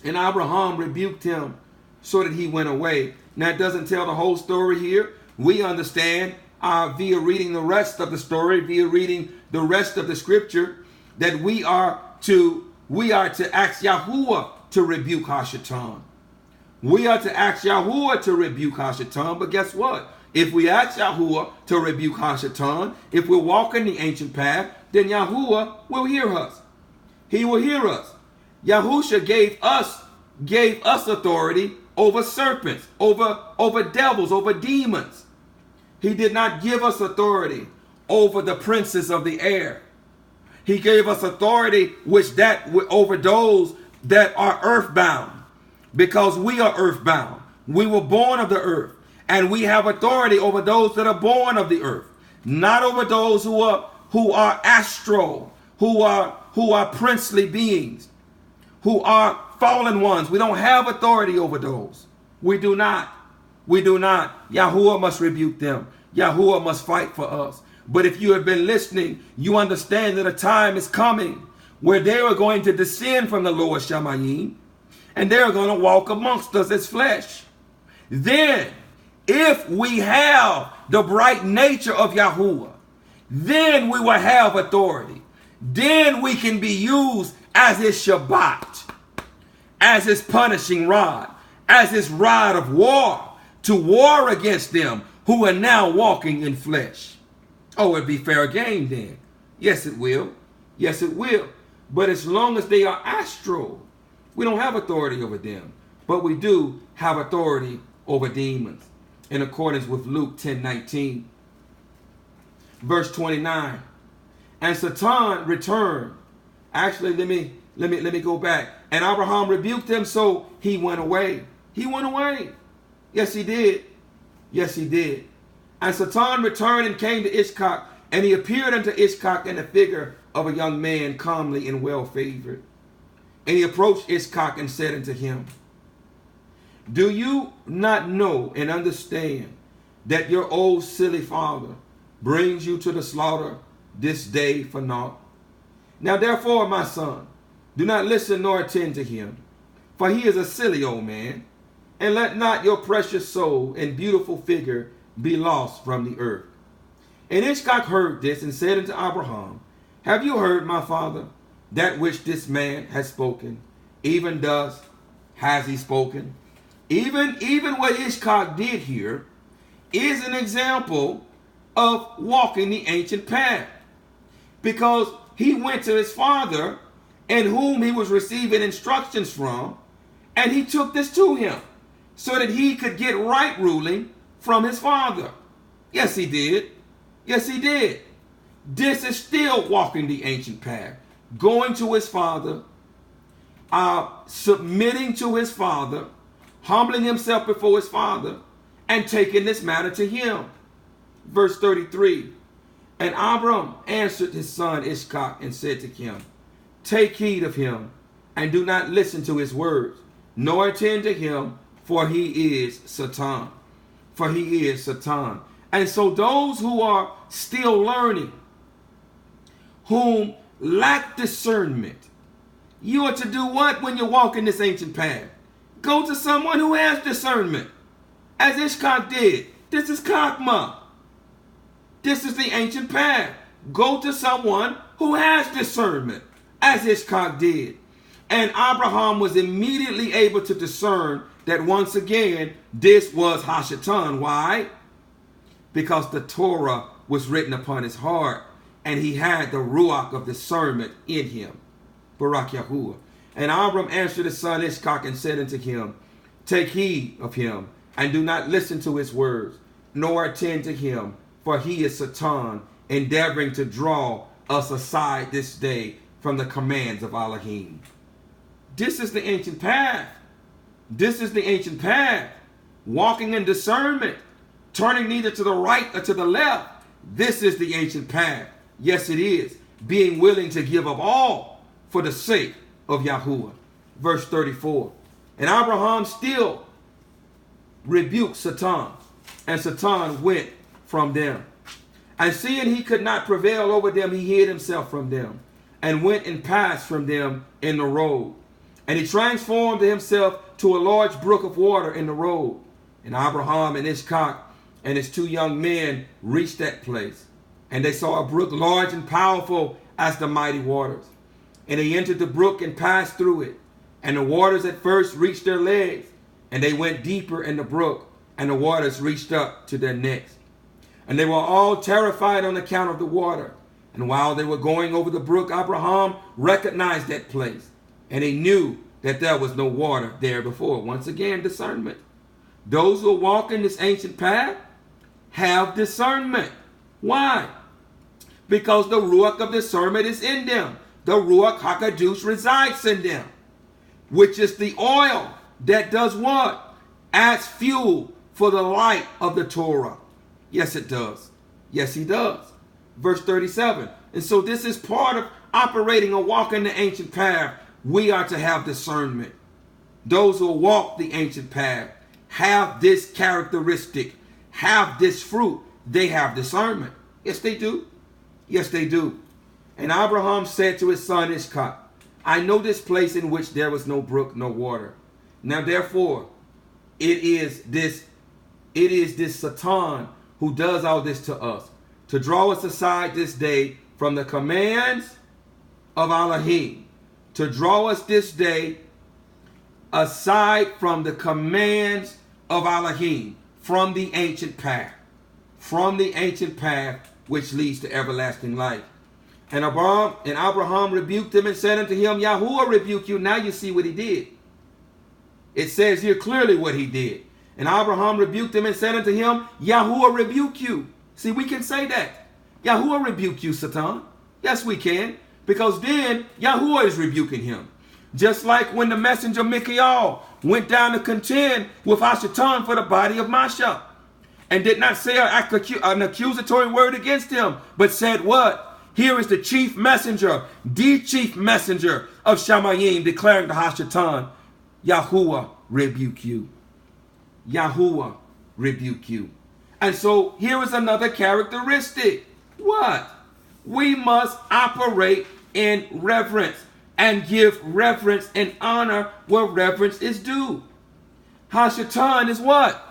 And Abraham rebuked him so that he went away. Now, it doesn't tell the whole story here. We understand via reading the rest of the story, via reading the rest of the scripture, that we are to ask Yahuwah to rebuke Hashatan. We are to ask Yahuwah to rebuke Hashatan. But guess what? If we ask Yahuwah to rebuke Hashatan, if we're walking the ancient path, then Yahuwah will hear us. He will hear us. Yahusha gave us authority over serpents, over devils, over demons. He did not give us authority over the princes of the air. He gave us authority over those that are earthbound, because we are earthbound. We were born of the earth, and we have authority over those that are born of the earth, not over those who are astral, who are princely beings, who are fallen ones. We don't have authority over those. We do not. We do not. Yahuwah must rebuke them. Yahuwah must fight for us. But if you have been listening, you understand that a time is coming where they are going to descend from the lower Shamayim, and they are going to walk amongst us as flesh. Then, if we have the bright nature of Yahuwah, then we will have authority. Then we can be used as his Shabbat, as his punishing rod, as his rod of war, to war against them who are now walking in flesh. Oh, it'd be fair game then. Yes, it will. Yes, it will. But as long as they are astral, we don't have authority over them. But we do have authority over demons, in accordance with Luke 10:19. Verse 29. And Satan returned. Actually, let me go back. And Abraham rebuked him, so he went away. He went away. Yes, he did. Yes, he did. And Satan returned and came to Ishkak, and he appeared unto Ishkak in the figure of a young man, comely and well favored. And he approached Ishkak and said unto him, do you not know and understand that your old silly father brings you to the slaughter this day for naught? Now therefore, my son, do not listen nor attend to him, for he is a silly old man, and let not your precious soul and beautiful figure be lost from the earth. And Ishak heard this and said unto Abraham, have you heard, my father, that which this man has spoken? Even thus has he spoken. Even what Ishak did here is an example of walking the ancient path, because he went to his father, and whom he was receiving instructions from, and he took this to him so that he could get right ruling from his father. Yes, he did. Yes, he did. This is still walking the ancient path, going to his father, submitting to his father, humbling himself before his father, and taking this matter to him. Verse 33, and Abram answered his son Ishak and said to him, take heed of him, and do not listen to his words, nor attend to him, for he is Satan. For he is Satan. And so those who are still learning, whom lack discernment, you are to do what when you walk in this ancient path? Go to someone who has discernment, as Ishak did. This is Chokmah. This is the ancient path. Go to someone who has discernment, as Ishak did. And Abraham was immediately able to discern that once again, this was Hashatan. Why? Because the Torah was written upon his heart, and he had the Ruach of discernment in him. Barak Yahuwah. And Abram answered his son Ishak and said unto him, take heed of him, and do not listen to his words, nor attend to him, for he is Satan, endeavoring to draw us aside this day from the commands of Elohim. This is the ancient path. This is the ancient path. Walking in discernment, turning neither to the right or to the left. This is the ancient path. Yes, it is. Being willing to give up all for the sake of Yahuwah. Verse 34. And Abraham still rebuked Satan, and Satan went from them. And seeing he could not prevail over them, he hid himself from them, and went and passed from them in the road. And he transformed himself to a large brook of water in the road. And Abraham and Ishak and his two young men reached that place. And they saw a brook large and powerful as the mighty waters. And they entered the brook and passed through it. And the waters at first reached their legs. And they went deeper in the brook, and the waters reached up to their necks. And they were all terrified on account of the water. And while they were going over the brook, Abraham recognized that place. And he knew that there was no water there before. Once again, discernment. Those who walk in this ancient path have discernment. Why? Because the Ruach of discernment is in them. The Ruach HaKadosh resides in them, which is the oil that does what? Adds fuel for the light of the Torah. Yes, it does. Yes, he does. Verse 37. And so this is part of operating or walking the ancient path. We are to have discernment. Those who walk the ancient path have this characteristic, have this fruit. They have discernment. Yes, they do. Yes, they do. And Abraham said to his son Ishak, I know this place in which there was no brook, no water. Now, therefore, it is this Satan who does all this to us, to draw us aside this day from the commands of Elohim, to draw us this day aside from the commands of Elohim, from the ancient path which leads to everlasting life. And Abraham rebuked him and said unto him, Yahuwah rebuke you. Now you see what he did. It says here clearly what he did. And Abraham rebuked him and said unto him, Yahuwah rebuke you. See, we can say that. Yahuwah rebuke you, Satan. Yes, we can. Because then Yahuwah is rebuking him. Just like when the messenger Michael went down to contend with Hashatan for the body of Masha, and did not say an accusatory word against him, but said what? Here is the chief messenger, the chief messenger of Shamayim, declaring to Hashatan, Yahuwah rebuke you. Yahuwah rebuke you. And so here is another characteristic. What? We must operate in reverence, and give reverence and honor where reverence is due. Hashatan is what?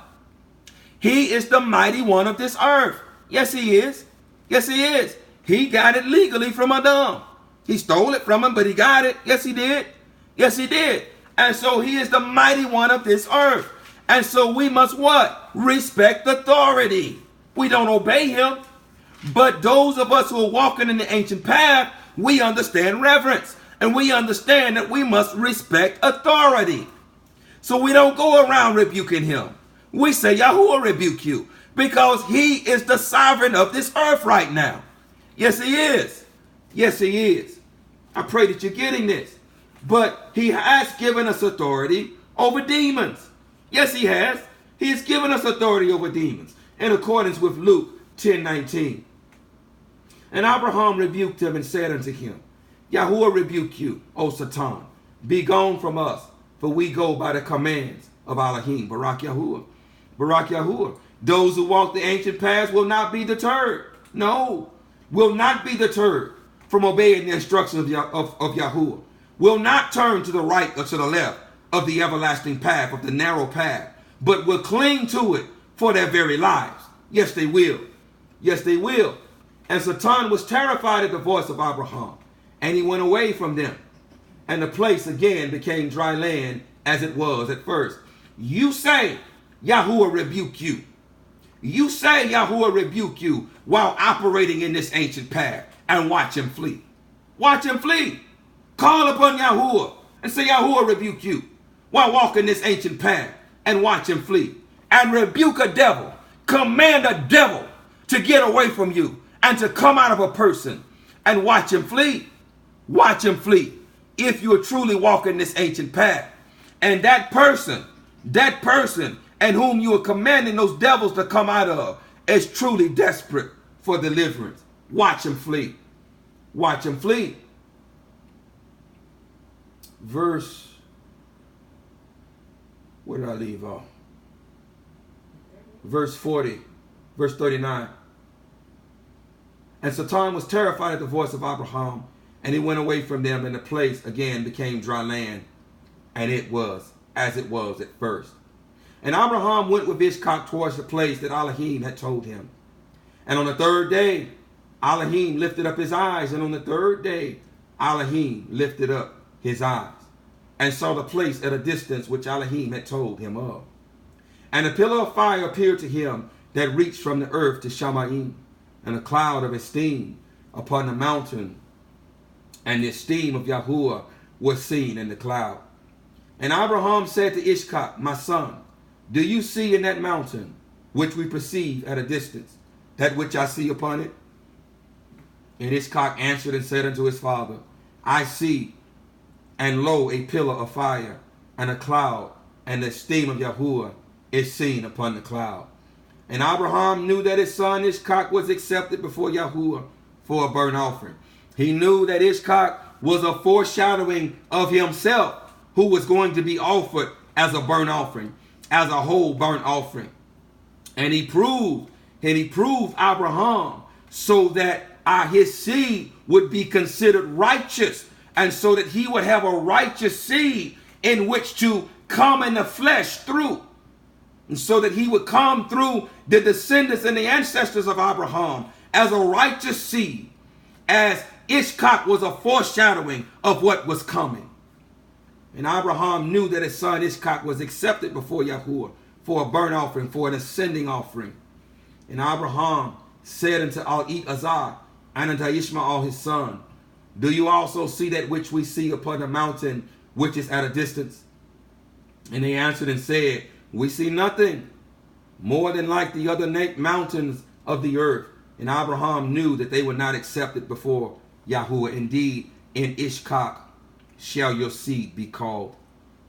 He is the mighty one of this earth. Yes, he is. Yes, he is. He got it legally from Adam. He stole it from him, but he got it. Yes, he did. Yes, he did. And so he is the mighty one of this earth. And so we must what? Respect authority. We don't obey him. But those of us who are walking in the ancient path, we understand reverence. And we understand that we must respect authority. So we don't go around rebuking him. We say, Yahuwah rebuke you. Because he is the sovereign of this earth right now. Yes, he is. Yes, he is. I pray that you're getting this. But he has given us authority over demons. Yes, he has. He has given us authority over demons in accordance with Luke 10:19. And Abraham rebuked him and said unto him, Yahuwah rebuke you, O Satan. Be gone from us, for we go by the commands of Elohim. Barak Yahuwah. Barak Yahuwah. Those who walk the ancient paths will not be deterred. No, will not be deterred from obeying the instructions of Yahuwah. Will not turn to the right or to the left of the everlasting path, of the narrow path, but will cling to it for their very lives. Yes, they will. Yes, they will. And Satan was terrified at the voice of Abraham, and he went away from them. And the place again became dry land as it was at first. You say, Yahuwah rebuke you. You say, Yahuwah rebuke you while operating in this ancient path, and watch him flee. Watch him flee. Call upon Yahuwah and say, Yahuwah rebuke you while walking this ancient path, and watch him flee. And rebuke a devil. Command a devil to get away from you and to come out of a person, and watch him flee. Watch him flee. If you are truly walking this ancient path, and that person and whom you are commanding those devils to come out of is truly desperate for deliverance, watch him flee. Watch him flee. Verse, where did I leave off? Verse 40, verse 39. And Satan was terrified at the voice of Abraham, and he went away from them, and the place again became dry land, and it was as it was at first. And Abraham went with Ishak towards the place that Elohim had told him. And on the third day, Elohim lifted up his eyes, and on the third day, Elohim lifted up his eyes, and saw the place at a distance which Elohim had told him of. And a pillar of fire appeared to him that reached from the earth to Shamayim, and a cloud of esteem upon the mountain, and the esteem of Yahuwah was seen in the cloud. And Abraham said to Ishak, my son, do you see in that mountain, which we perceive at a distance, that which I see upon it? And Ishak answered and said unto his father, I see, and lo, a pillar of fire, and a cloud, and the esteem of Yahuwah is seen upon the cloud. And Abraham knew that his son Ishak was accepted before Yahuwah for a burnt offering. He knew that Ishak was a foreshadowing of himself, who was going to be offered as a burnt offering, as a whole burnt offering. And he proved Abraham so that his seed would be considered righteous, and so that he would have a righteous seed in which to come in the flesh through. And so that he would come through the descendants and the ancestors of Abraham as a righteous seed, as Ishak was a foreshadowing of what was coming. And Abraham knew that his son Ishak was accepted before Yahuwah for a burnt offering, for an ascending offering. And Abraham said unto Al-Azar and unto Ishmael his son, do you also see that which we see upon the mountain which is at a distance? And they answered and said, we see nothing more than like the other mountains of the earth. And Abraham knew that they were not accepted before Yahuwah. Indeed, in Ishak shall your seed be called.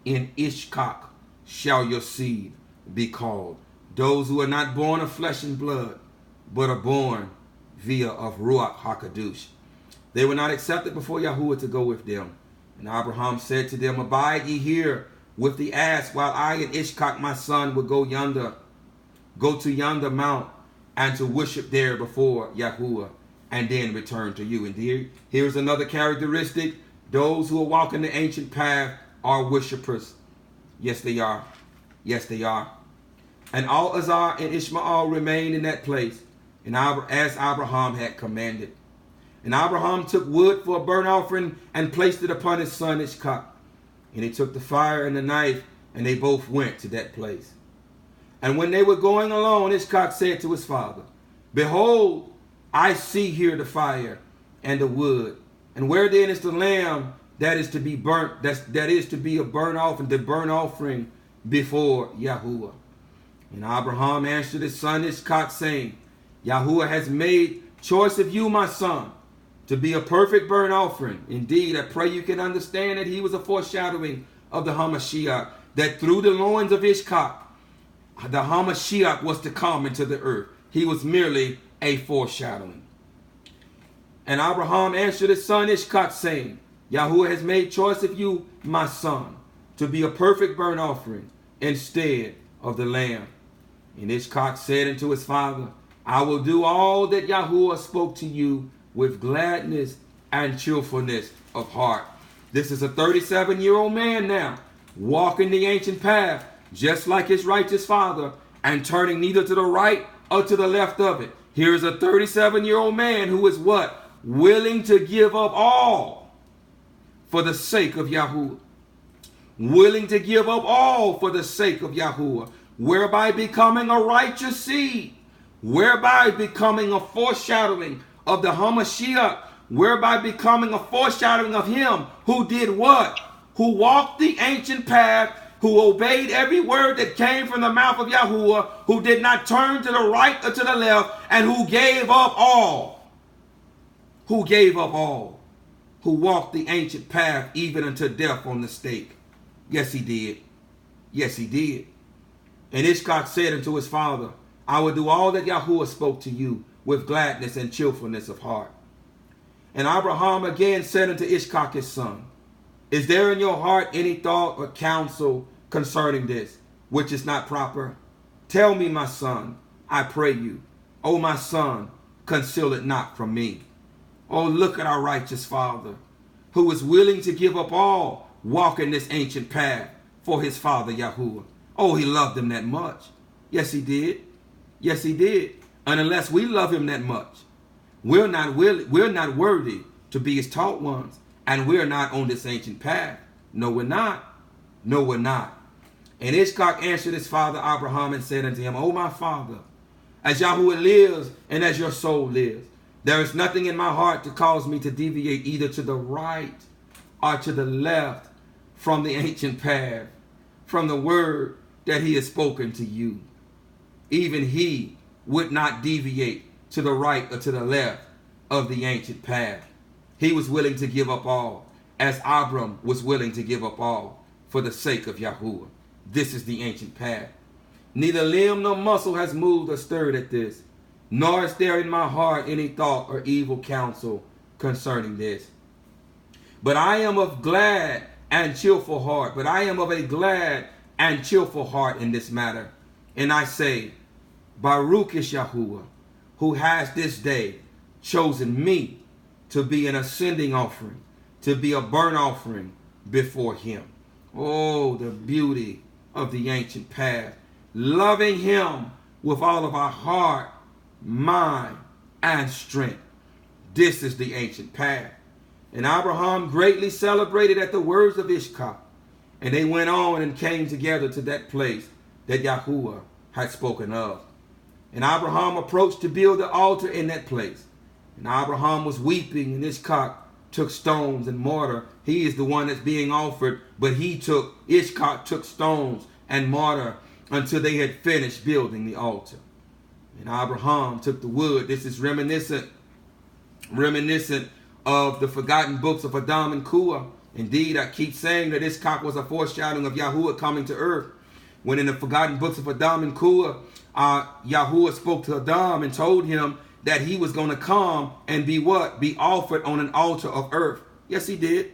In Ishak shall your seed be called. Those who are not born of flesh and blood, but are born via of Ruach HaKadosh. They were not accepted before Yahuwah to go with them. And Abraham said to them, abide ye here with the ass, while I and Ishak my son will go to yonder mount, and to worship there before Yahuwah. and then return to you. And here's another characteristic. Those who are walking the ancient path are worshipers. Yes, they are. Yes, they are. And Al-Azar and Ishmael remained in that place, and as Abraham had commanded. And Abraham took wood for a burnt offering and placed it upon his son Ishak. And he took the fire and the knife, and they both went to that place. And when they were going along, Ishak said to his father, Behold, I see here the fire and the wood. And where then is the lamb that is to be burnt, that is to be a burnt offering, the burnt offering before Yahuwah? And Abraham answered his son Ishak, saying, Yahuwah has made choice of you, my son, to be a perfect burnt offering. Indeed, I pray you can understand that he was a foreshadowing of the Hamashiach, that through the loins of Ishak, the Hamashiach was to come into the earth. He was merely a foreshadowing. And Abraham answered his son Ishak, saying, Yahuwah has made choice of you, my son, to be a perfect burnt offering instead of the lamb. And Ishak said unto his father, I will do all that Yahuwah spoke to you with gladness and cheerfulness of heart. This is a 37-year-old man now, walking the ancient path, just like his righteous father, and turning neither to the right or to the left of it. Here is a 37-year-old man who is what? Willing to give up all for the sake of Yahuwah. Willing to give up all for the sake of Yahuwah, whereby becoming a righteous seed, whereby becoming a foreshadowing of the Hamashiach, whereby becoming a foreshadowing of him who did what? Who walked the ancient path, who obeyed every word that came from the mouth of Yahuwah, who did not turn to the right or to the left, and who gave up all. Who gave up all. Who walked the ancient path even unto death on the stake. Yes, he did. Yes, he did. And Ishak said unto his father, I will do all that Yahuwah spoke to you with gladness and cheerfulness of heart. And Abraham again said unto Ishak his son, Is there in your heart any thought or counsel concerning this, which is not proper? Tell me, my son, I pray you. O my son, conceal it not from me. Oh, look at our righteous father, who is willing to give up all, walking this ancient path for his father Yahuwah. Oh, he loved him that much. Yes, he did. Yes, he did. And unless we love him that much, we're not worthy to be his taught ones. And we're not on this ancient path. No, we're not. No, we're not. And Ishak answered his father Abraham and said unto him, O my father, as Yahuwah lives and as your soul lives, there is nothing in my heart to cause me to deviate either to the right or to the left from the ancient path, from the word that he has spoken to you. Even he would not deviate to the right or to the left of the ancient path. He was willing to give up all, as Abram was willing to give up all for the sake of Yahuwah. This is the ancient path. Neither limb nor muscle has moved or stirred at this, nor is there in my heart any thought or evil counsel concerning this. But I am of glad and cheerful heart. But I am of a glad and cheerful heart in this matter. And I say, Baruch is Yahuwah, who has this day chosen me to be an ascending offering, to be a burnt offering before him. Oh, the beauty of the ancient path. Loving him with all of our heart, mind, and strength. This is the ancient path. And Abraham greatly celebrated at the words of Ishak. And they went on and came together to that place that Yahuwah had spoken of. And Abraham approached to build the altar in that place. And Abraham was weeping, and Ishak took stones and mortar. He is the one that's being offered, but Ishak took stones and mortar until they had finished building the altar. And Abraham took the wood. This is reminiscent of the forgotten books of Adam and Kua. Indeed, I keep saying that Ishak was a foreshadowing of Yahuwah coming to earth. When in the forgotten books of Adam and Kua, Yahuwah spoke to Adam and told him that he was going to come and be what? Be offered on an altar of earth. Yes, he did.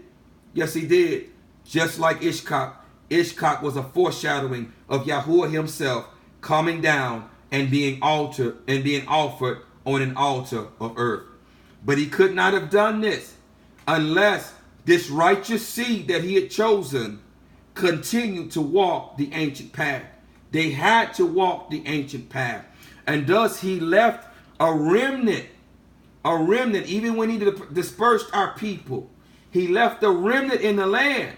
Yes, he did. Just like Ishak. Ishak was a foreshadowing of Yahuwah himself coming down and being offered on an altar of earth. But he could not have done this unless this righteous seed that he had chosen continued to walk the ancient path. They had to walk the ancient path. And thus he left a remnant, even when he dispersed our people. He left a remnant in the land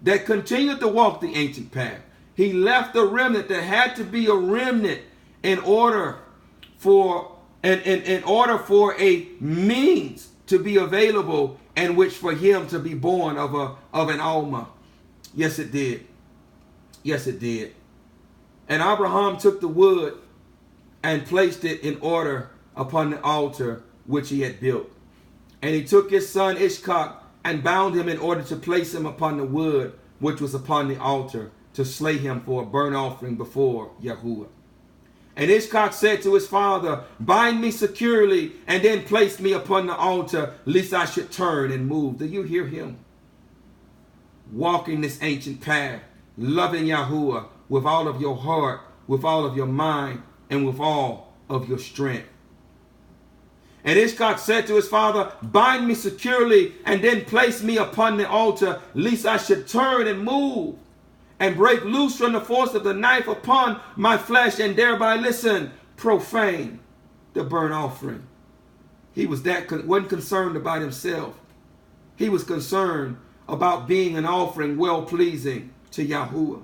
that continued to walk the ancient path. He left a remnant that had to be a remnant in order for a means to be available in which for him to be born of an Alma. Yes, it did. Yes, it did. And Abraham took the wood and placed it in order upon the altar which he had built. And he took his son Ishak and bound him in order to place him upon the wood which was upon the altar, to slay him for a burnt offering before Yahuwah. And Ishak said to his father, bind me securely and then place me upon the altar, lest I should turn and move. Do you hear him? Walking this ancient path, loving Yahuwah with all of your heart, with all of your mind, and with all of your strength. And Ishak said to his father, bind me securely and then place me upon the altar, lest I should turn and move and break loose from the force of the knife upon my flesh, and thereby, listen, profane the burnt offering. He wasn't concerned about himself. He was concerned about being an offering well-pleasing to Yahuwah,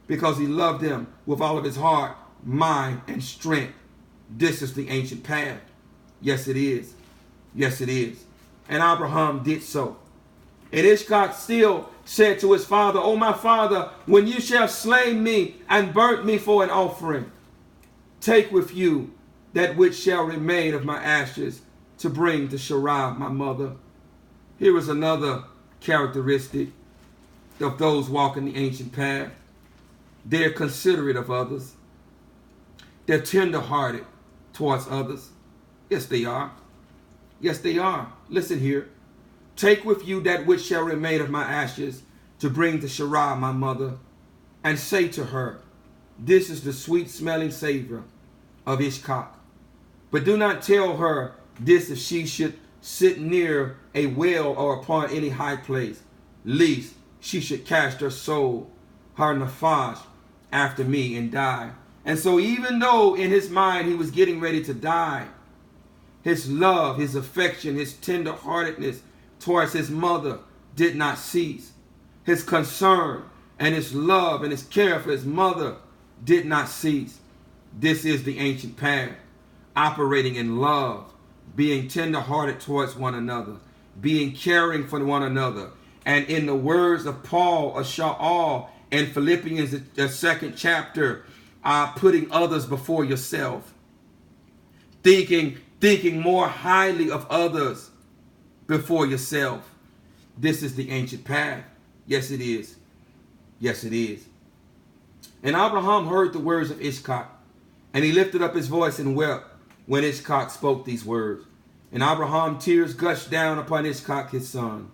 because he loved him with all of his heart, mind, and strength. This is the ancient path. Yes, it is. Yes, it is. And Abraham did so. And Ishak still said to his father, O my father, when you shall slay me and burnt me for an offering, take with you that which shall remain of my ashes to bring to Sarah, my mother. Here is another characteristic of those walking the ancient path. They're considerate of others. They're tender-hearted towards others. Yes, they are. Yes, they are. Listen here. Take with you that which shall remain of my ashes to bring to Sarah, my mother, and say to her, this is the sweet-smelling savor of Ishak. But do not tell her this if she should sit near a well or upon any high place, lest she should cast her soul, her nefesh, after me and die. And so even though in his mind he was getting ready to die, his love, his affection, his tender-heartedness towards his mother did not cease. His concern and his love and his care for his mother did not cease. This is the ancient path, operating in love, being tender-hearted towards one another, being caring for one another. And in the words of Paul, Asha'al, in Philippians, the 2nd chapter, putting others before yourself, thinking more highly of others before yourself. This is the ancient path. Yes, it is. Yes, it is. And Abraham heard the words of Ishak, and he lifted up his voice and wept when Ishak spoke these words. And Abraham tears gushed down upon Ishak his son.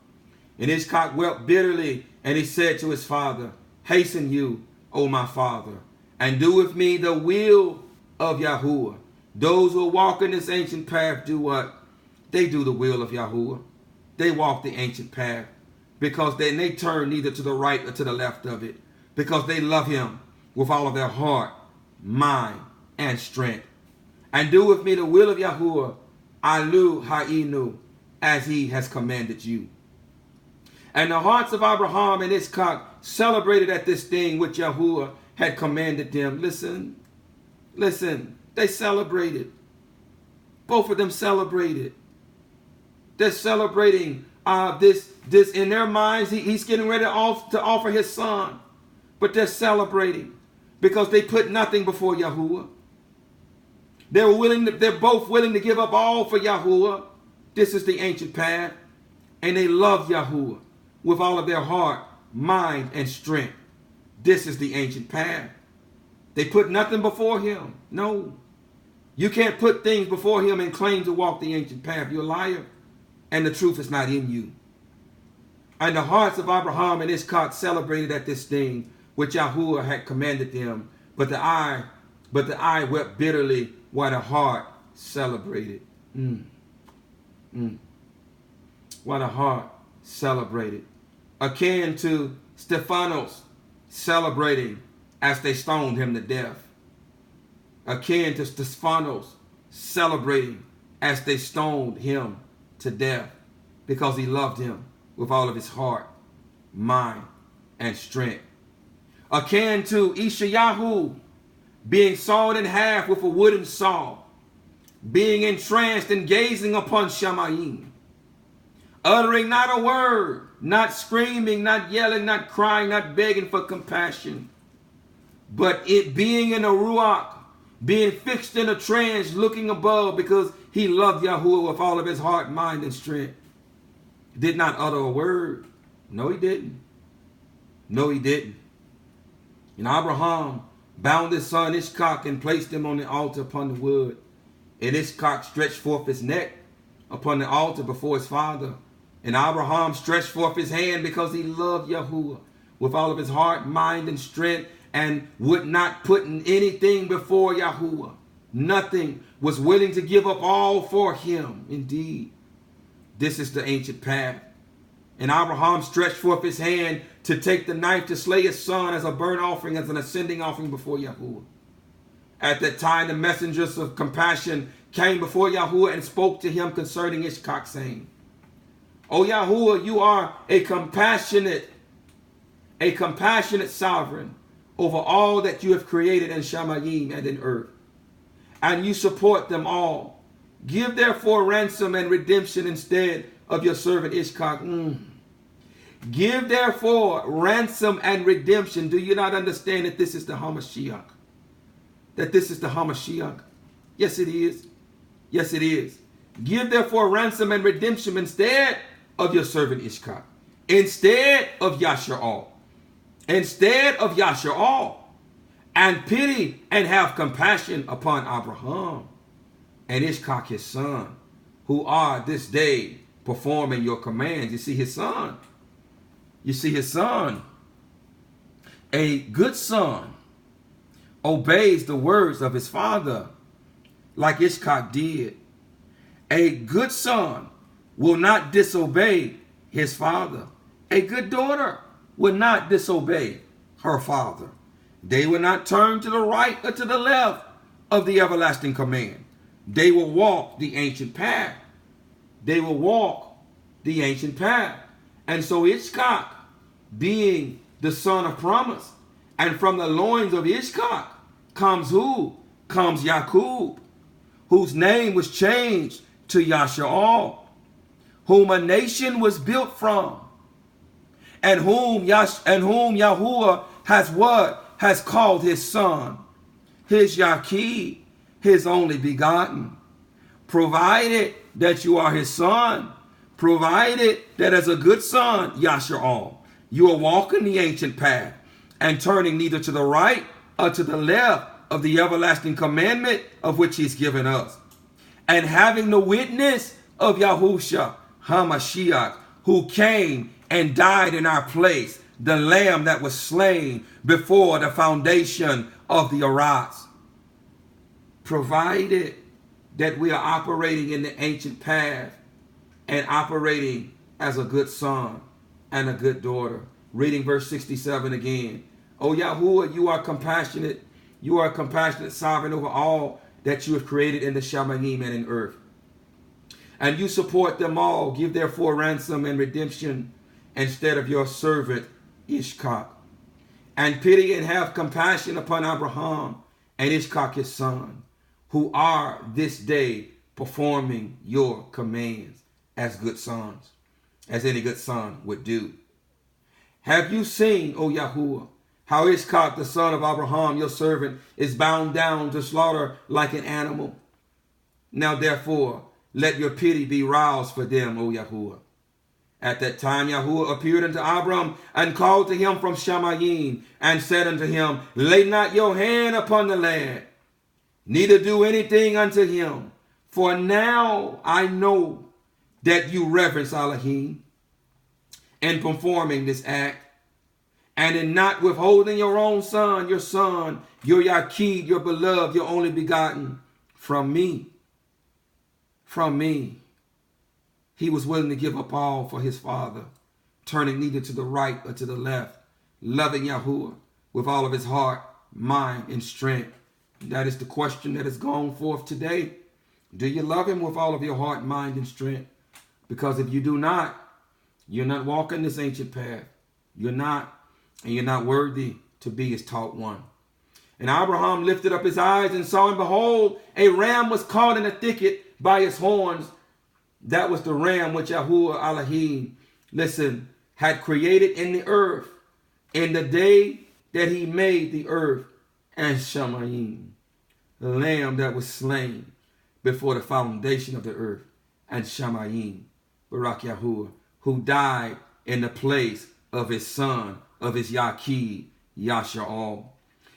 And Ishak wept bitterly, and he said to his father, hasten you, O my father, and do with me the will of Yahuwah. Those who walk in this ancient path do what? They do the will of Yahuwah. They walk the ancient path, because they turn neither to the right or to the left of it, because they love him with all of their heart, mind, and strength. And do with me the will of Yahuwah, alu ha'inu, as he has commanded you. And the hearts of Abraham and Ishak celebrated at this thing which Yahuwah had commanded them. Listen, they celebrated. Both of them celebrated. They're celebrating this in their minds. He's getting ready to offer his son, but they're celebrating because they put nothing before Yahuwah. They're both willing to give up all for Yahuwah. This is the ancient path, and they love Yahuwah with all of their heart, mind, and strength. This is the ancient path. They put nothing before him. No. You can't put things before him and claim to walk the ancient path. You're a liar, and the truth is not in you. And the hearts of Abraham and Ishak celebrated at this thing which Yahuwah had commanded them, but the eye wept bitterly while the heart celebrated. What a heart celebrated. Akin to Stephanos celebrating as they stoned him to death. Akin to Stephanos celebrating as they stoned him to death because he loved him with all of his heart, mind, and strength. Akin to Yeshayahu being sawed in half with a wooden saw, being entranced and gazing upon Shamayim, uttering not a word, not screaming, not yelling, not crying, not begging for compassion, but it being in a ruach, being fixed in a trance, looking above because he loved Yahuwah with all of his heart, mind, and strength. Did not utter a word. No, he didn't. No, he didn't. And Abraham bound his son Ishak and placed him on the altar upon the wood. And Ishak stretched forth his neck upon the altar before his father. And Abraham stretched forth his hand because he loved Yahuwah with all of his heart, mind, and strength, and would not put anything before Yahuwah. Nothing, was willing to give up all for him. Indeed, this is the ancient path. And Abraham stretched forth his hand to take the knife to slay his son as a burnt offering, as an ascending offering before Yahuwah. At that time, the messengers of compassion came before Yahuwah and spoke to him concerning Ishak, saying, O Yahuwah, you are a compassionate sovereign over all that you have created in Shamayim and in earth, and you support them all. Give therefore ransom and redemption instead of your servant Ishak. Give therefore ransom and redemption. Do you not understand that this is the Hamashiach? That this is the Hamashiach? Yes, it is. Yes, it is. Give therefore ransom and redemption instead of your servant Ishak. Instead of Yashar'al. Instead of Yashar'al. And pity and have compassion upon Abraham and Ishak his son, who are this day performing your commands. You see his son. You see his son. A good son obeys the words of his father like Ishak did. A good son will not disobey his father. A good daughter will not disobey her father. They will not turn to the right or to the left of the everlasting command. They will walk the ancient path. They will walk the ancient path. And so Ishak, being the son of promise, and from the loins of Ishak comes who? Comes Yaqub, whose name was changed to Yashar'al, whom a nation was built from, and whom Yahuwah has what? Has called his son, his Yaqub, his only begotten. Provided that you are his son, provided that as a good son, Yashar'al, you are walking the ancient path and turning neither to the right or to the left of the everlasting commandment of which he's given us. And having the witness of Yahusha HaMashiach, who came and died in our place, the lamb that was slain before the foundation of the Arats. Provided that we are operating in the ancient path and operating as a good son and a good daughter. Reading verse 67 again. O Yahuwah, you are compassionate. You are a compassionate sovereign over all that you have created in the Shamayim and in earth. And you support them all. Give therefore ransom and redemption instead of your servant Ishak. And pity and have compassion upon Abraham and Ishak his son, who are this day performing your commands as good sons, as any good son would do. Have you seen, O Yahuwah, how Ishak the son of Abraham, your servant, is bound down to slaughter like an animal? Now therefore, let your pity be roused for them, O Yahuwah. At that time Yahuwah appeared unto Abram and called to him from Shamayim and said unto him, lay not your hand upon the lad, neither do anything unto him. For now I know that you reverence Elohim in performing this act, and in not withholding your own son, your Yaqub, your beloved, your only begotten, from me. From me. He was willing to give up all for his Father, turning neither to the right or to the left, loving Yahuwah with all of his heart, mind, and strength. That is the question that has gone forth today. Do you love him with all of your heart, mind, and strength? Because if you do not, you're not walking this ancient path. You're not, and you're not worthy to be his taught one. And Abraham lifted up his eyes and saw, and behold, a ram was caught in a thicket by his horns. That was the ram which Yahuwah Elohim, listen, had created in the earth in the day that he made the earth and Shamayim, the lamb that was slain before the foundation of the earth, and Shamayim, Barak Yahuwah, who died in the place of his son, of his Yaqib, Yasha'al.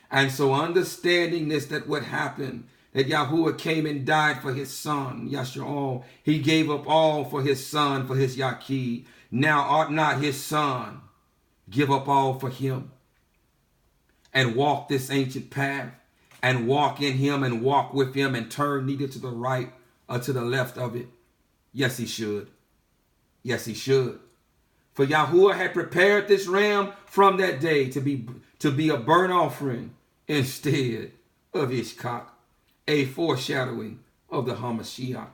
And so understanding this, that what happened, that Yahuwah came and died for his son, Yasha'al. He gave up all for his son, for his Yaqib. Now ought not his son give up all for him and walk this ancient path and walk in him and walk with him and turn neither to the right or to the left of it? Yes, he should. Yes, he should. For Yahuwah had prepared this ram from that day to be a burnt offering instead of Ishkak, a foreshadowing of the Hamashiach.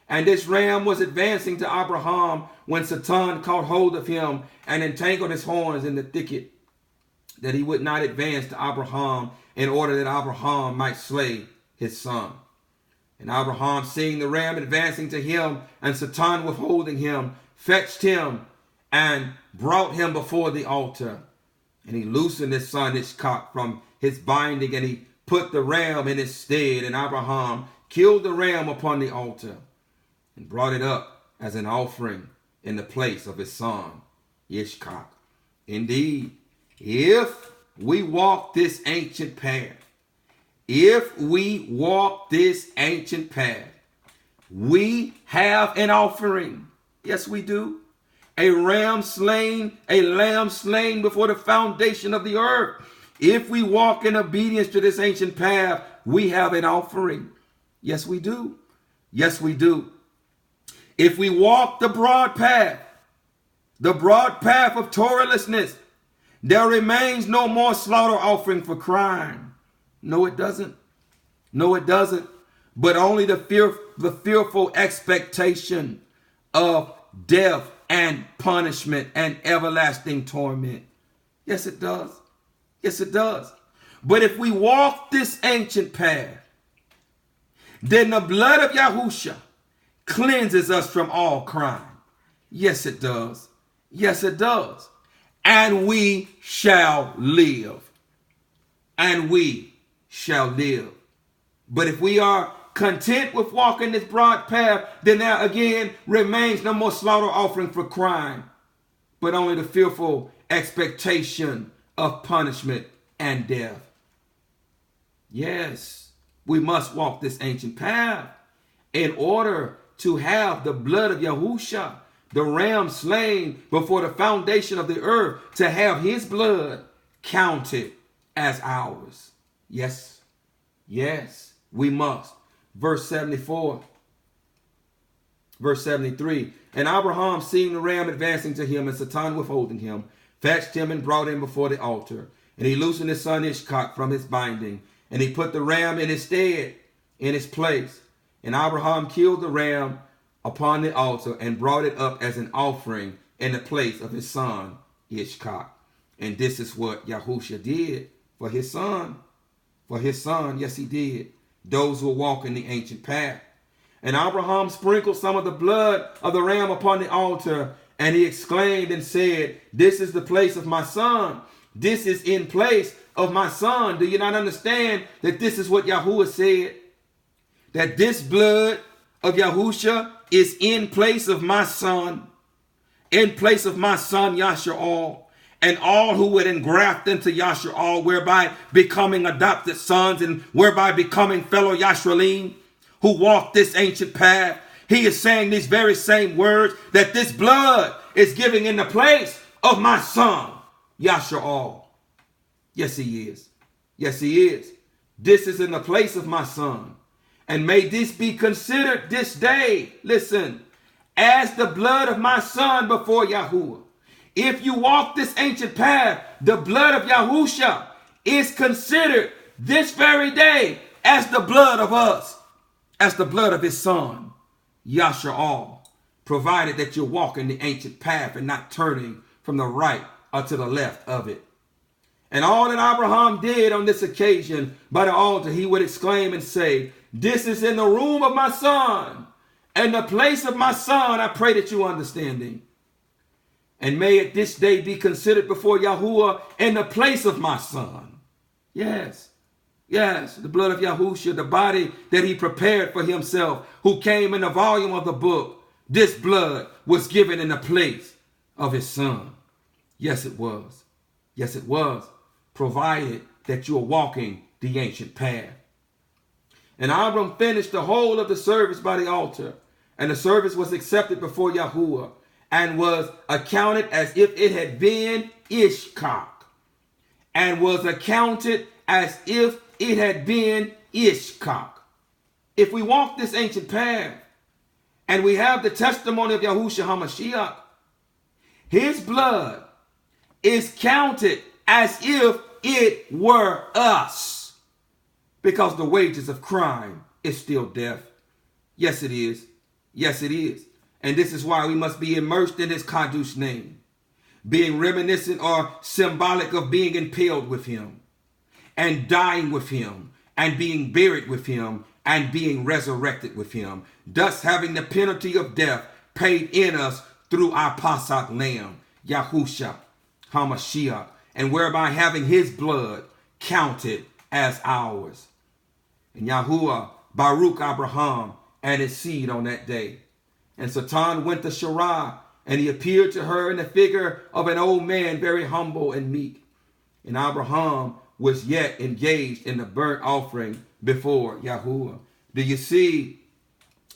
And this ram was advancing to Abraham when Satan caught hold of him and entangled his horns in the thicket, that he would not advance to Abraham in order that Abraham might slay his son. And Abraham, seeing the ram advancing to him and Satan withholding him, fetched him and brought him before the altar. And he loosened his son Ishkak from his binding, and he put the ram in his stead. And Abraham killed the ram upon the altar and brought it up as an offering in the place of his son Ishkak. Indeed, if we walk this ancient path, we have an offering. Yes, we do. A lamb slain before the foundation of the earth. If we walk in obedience to this ancient path, we have an offering. Yes, we do. Yes, we do. If we walk the broad path of Torahlessness, there remains no more slaughter offering for crime. No, it doesn't. No, it doesn't. But only the fearful expectation of death and punishment and everlasting torment. Yes, it does. Yes, it does. But if we walk this ancient path, then the blood of Yahusha cleanses us from all crime. Yes, it does. Yes, it does. And we shall live. And we shall live. But if we are content with walking this broad path, then there again remains no more slaughter offering for crime, but only the fearful expectation of punishment and death. Yes, we must walk this ancient path in order to have the blood of Yahusha, the ram slain before the foundation of the earth, to have his blood counted as ours. Yes, yes, we must. Verse 74, verse 73. And Abraham, seeing the ram advancing to him and Satan withholding him, fetched him and brought him before the altar. And he loosened his son Ishkak from his binding, and he put the ram in his stead, in his place. And Abraham killed the ram upon the altar and brought it up as an offering in the place of his son Ishkak. And this is what Yahusha did for his son. For his son, yes, he did. Those who walk in the ancient path. And Abraham sprinkled some of the blood of the ram upon the altar, and he exclaimed and said, "This is the place of my son. This is in place of my son." Do you not understand that this is what Yahuwah said? That this blood of Yahusha is in place of my son, in place of my son Yasha'al. And all who would engraft into Yasha'al, whereby becoming adopted sons and whereby becoming fellow Yashralim, who walk this ancient path. He is saying these very same words, that this blood is giving in the place of my son, Yasha'al. Yes, he is. Yes, he is. This is in the place of my son. And may this be considered this day, listen, as the blood of my son before Yahuwah. If you walk this ancient path, the blood of Yahusha is considered this very day as the blood of us, as the blood of his son, Yahshua, provided that you're walking the ancient path and not turning from the right or to the left of it. And all that Abraham did on this occasion by the altar, he would exclaim and say, this is in the room of my son, and the place of my son. I pray that you understanding. And may it this day be considered before Yahuwah in the place of my son. Yes, yes, the blood of Yahusha, the body that he prepared for himself, who came in the volume of the book. This blood was given in the place of his son. Yes, it was. Yes, it was. Provided that you are walking the ancient path. And Abram finished the whole of the service by the altar, and the service was accepted before Yahuwah, and was accounted as if it had been Ishkak, and was accounted as if it had been Ishkak. If we walk this ancient path, and we have the testimony of Yahushua HaMashiach, his blood is counted as if it were us, because the wages of crime is still death. Yes, it is. Yes, it is. And this is why we must be immersed in his Kadosh name, being reminiscent or symbolic of being impaled with him, and dying with him, and being buried with him, and being resurrected with him, thus having the penalty of death paid in us through our Pasach Lamb, Yahusha HaMashiach, and whereby having his blood counted as ours. And Yahuwah Baruch Abraham and his seed on that day. And Satan went to Sarah, and he appeared to her in the figure of an old man, very humble and meek. And Abraham was yet engaged in the burnt offering before Yahuwah. Do you see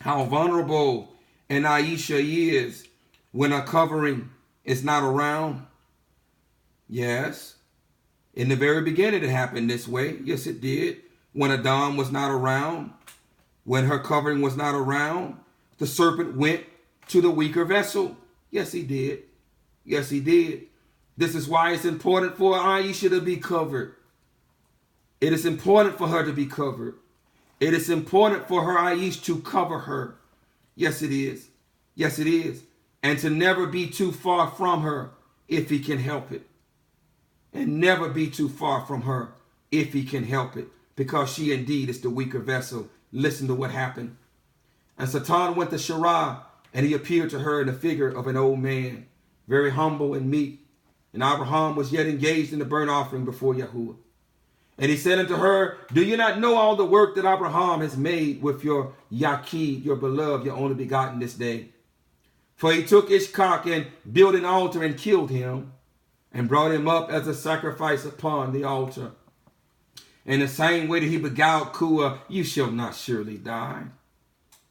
how vulnerable an Aisha is when a covering is not around? Yes. In the very beginning it happened this way. Yes, it did. When Adam was not around, when her covering was not around, the serpent went to the weaker vessel. Yes, he did. Yes, he did. This is why it's important for Aisha to be covered. It is important for her to be covered. It is important for her Aish to cover her. Yes, it is. Yes, it is. And to never be too far from her if he can help it. And never be too far from her if he can help it. Because she indeed is the weaker vessel. Listen to what happened. And Satan went to Sarah, and he appeared to her in the figure of an old man, very humble and meek. And Abraham was yet engaged in the burnt offering before Yahuwah. And he said unto her, do you not know all the work that Abraham has made with your Yaqid, your beloved, your only begotten this day? For he took Ishkak and built an altar and killed him, and brought him up as a sacrifice upon the altar. In the same way that he beguiled Kua, you shall not surely die.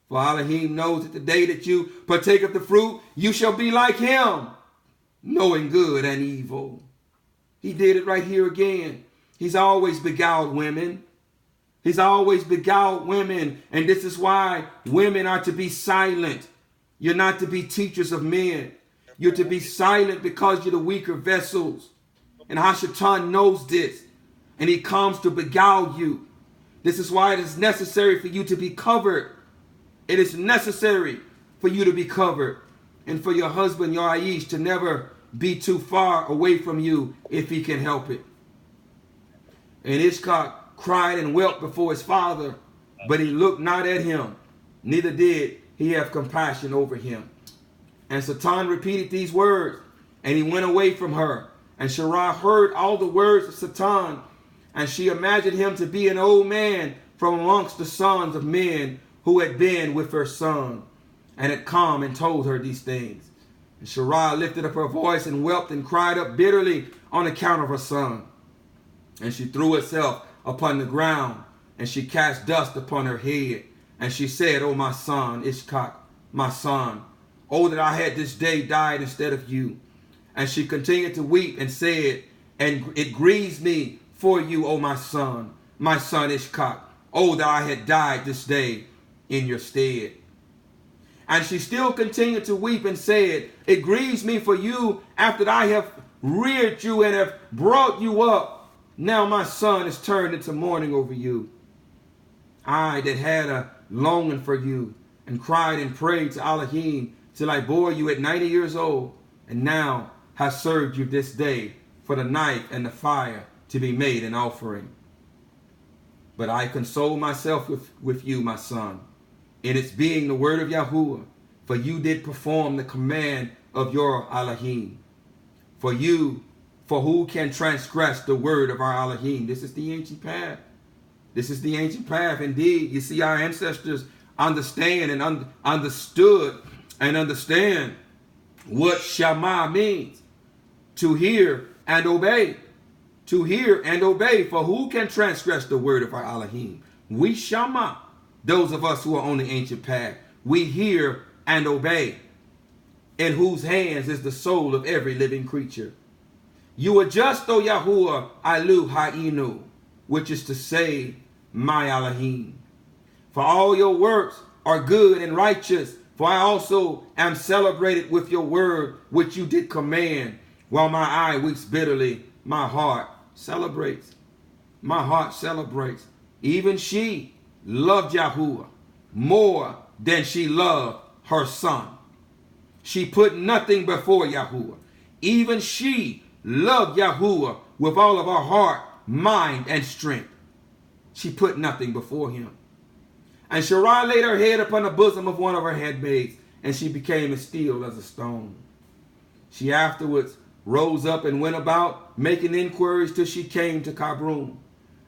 For Elohim knows that the day that you partake of the fruit, you shall be like him, knowing good and evil. He did it right here again. He's always beguiled women. He's always beguiled women. And this is why women are to be silent. You're not to be teachers of men. You're to be silent because you're the weaker vessels. And Hashatan knows this. And he comes to beguile you. This is why it is necessary for you to be covered. It is necessary for you to be covered. And for your husband, your Aish, to never be too far away from you if he can help it. And Ishkak cried and wept before his father, but he looked not at him, neither did he have compassion over him. And Satan repeated these words, and he went away from her. And Sarah heard all the words of Satan, and she imagined him to be an old man from amongst the sons of men who had been with her son, and had come and told her these things. And Sarah lifted up her voice and wept and cried up bitterly on account of her son. And she threw herself upon the ground, and she cast dust upon her head. And she said, O my son, Ishkak, my son, oh that I had this day died instead of you. And she continued to weep and said, and it grieves me for you, O my son Ishkak, oh that I had died this day in your stead. And she still continued to weep and said, it grieves me for you after that I have reared you and have brought you up. Now my son is turned into mourning over you. I that had a longing for you and cried and prayed to Elohim till I bore you at 90 years old, and now have served you this day for the knife and the fire to be made an offering. But I console myself with you, my son, in its being the word of Yahuwah, for you did perform the command of your Elohim. For who can transgress the word of our Elohim? This is the ancient path. This is the ancient path. Indeed, you see, our ancestors understand and understood and understand what Shema means. To hear and obey. To hear and obey. For who can transgress the word of our Elohim? We Shema. Those of us who are on the ancient path. We hear and obey. In whose hands is the soul of every living creature. You are just, O Yahuwah, Alu Ha'inu, which is to say, my Elohim. For all your works are good and righteous, for I also am celebrated with your word, which you did command. While my eye weeps bitterly, my heart celebrates. My heart celebrates. Even she loved Yahuwah more than she loved her son. She put nothing before Yahuwah. Even she loved Yahuwah with all of her heart, mind, and strength. She put nothing before him. And Sarai laid her head upon the bosom of one of her handmaids, and she became as still as a stone. She afterwards rose up and went about, making inquiries till she came to Cabroom.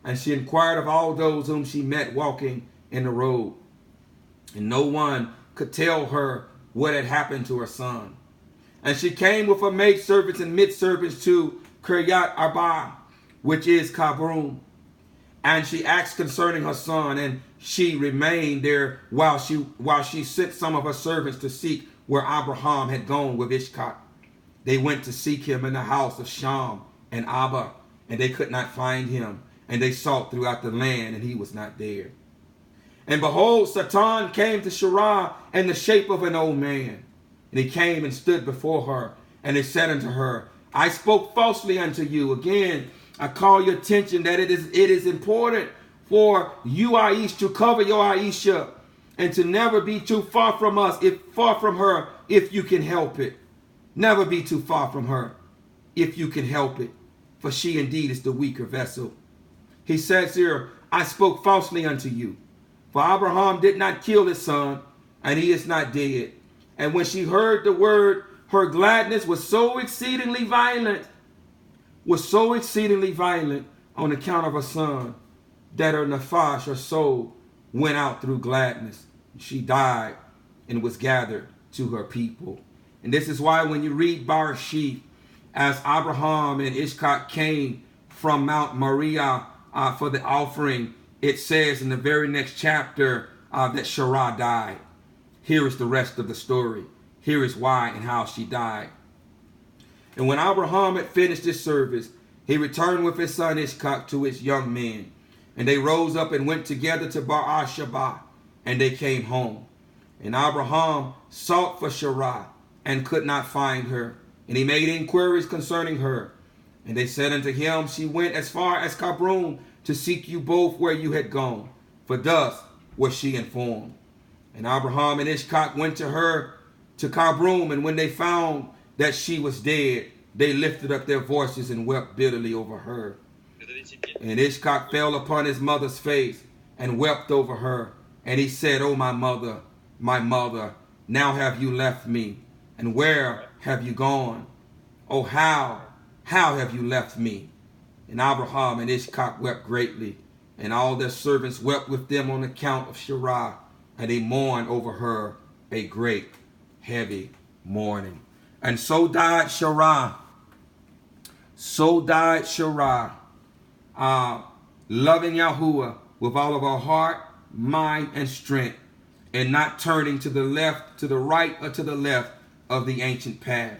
And she inquired of all those whom she met walking in the road. And no one could tell her what had happened to her son. And she came with her maidservants and midservants to Kiryat Arba, which is Cabroom. And she asked concerning her son, and she remained there while she sent some of her servants to seek where Abraham had gone with Ishkak. They went to seek him in the house of Sham and Abba, and they could not find him. And they sought throughout the land, and he was not there. And behold, Satan came to Sarai in the shape of an old man. And he came and stood before her, and he said unto her, I spoke falsely unto you. Again, I call your attention that it is important for you, Aish, to cover your Aisha, and to never be too far from us, far from her, if you can help it. Never be too far from her, if you can help it, for she indeed is the weaker vessel. He says here, I spoke falsely unto you, for Abraham did not kill his son, and he is not dead. And when she heard the word, her gladness was so exceedingly violent on account of her son, that her nefesh, her soul, went out through gladness. She died and was gathered to her people. And this is why when you read Bereshith, as Abraham and Ishkak came from Mount Moriah for the offering, it says in the very next chapter that Sarai died. Here is the rest of the story. Here is why and how she died. And when Abraham had finished his service, he returned with his son Ishkak to his young men. And they rose up and went together to Beer-sheba, and they came home. And Abraham sought for Sarai and could not find her. And he made inquiries concerning her. And they said unto him, she went as far as Cabroom to seek you both where you had gone. For thus was she informed. And Abraham and Ishkak went to her to Cabroom, and when they found that she was dead, they lifted up their voices and wept bitterly over her. And Ishkak fell upon his mother's face and wept over her. And he said, O my mother, now have you left me, and where have you gone? Oh, how have you left me? And Abraham and Ishkak wept greatly, and all their servants wept with them on account of Sarai, and they mourned over her a great heavy mourning. And so died Sarai. So died Sarai, loving Yahuwah with all of her heart, mind, and strength, and not turning to the left, to the right, or to the left of the ancient path.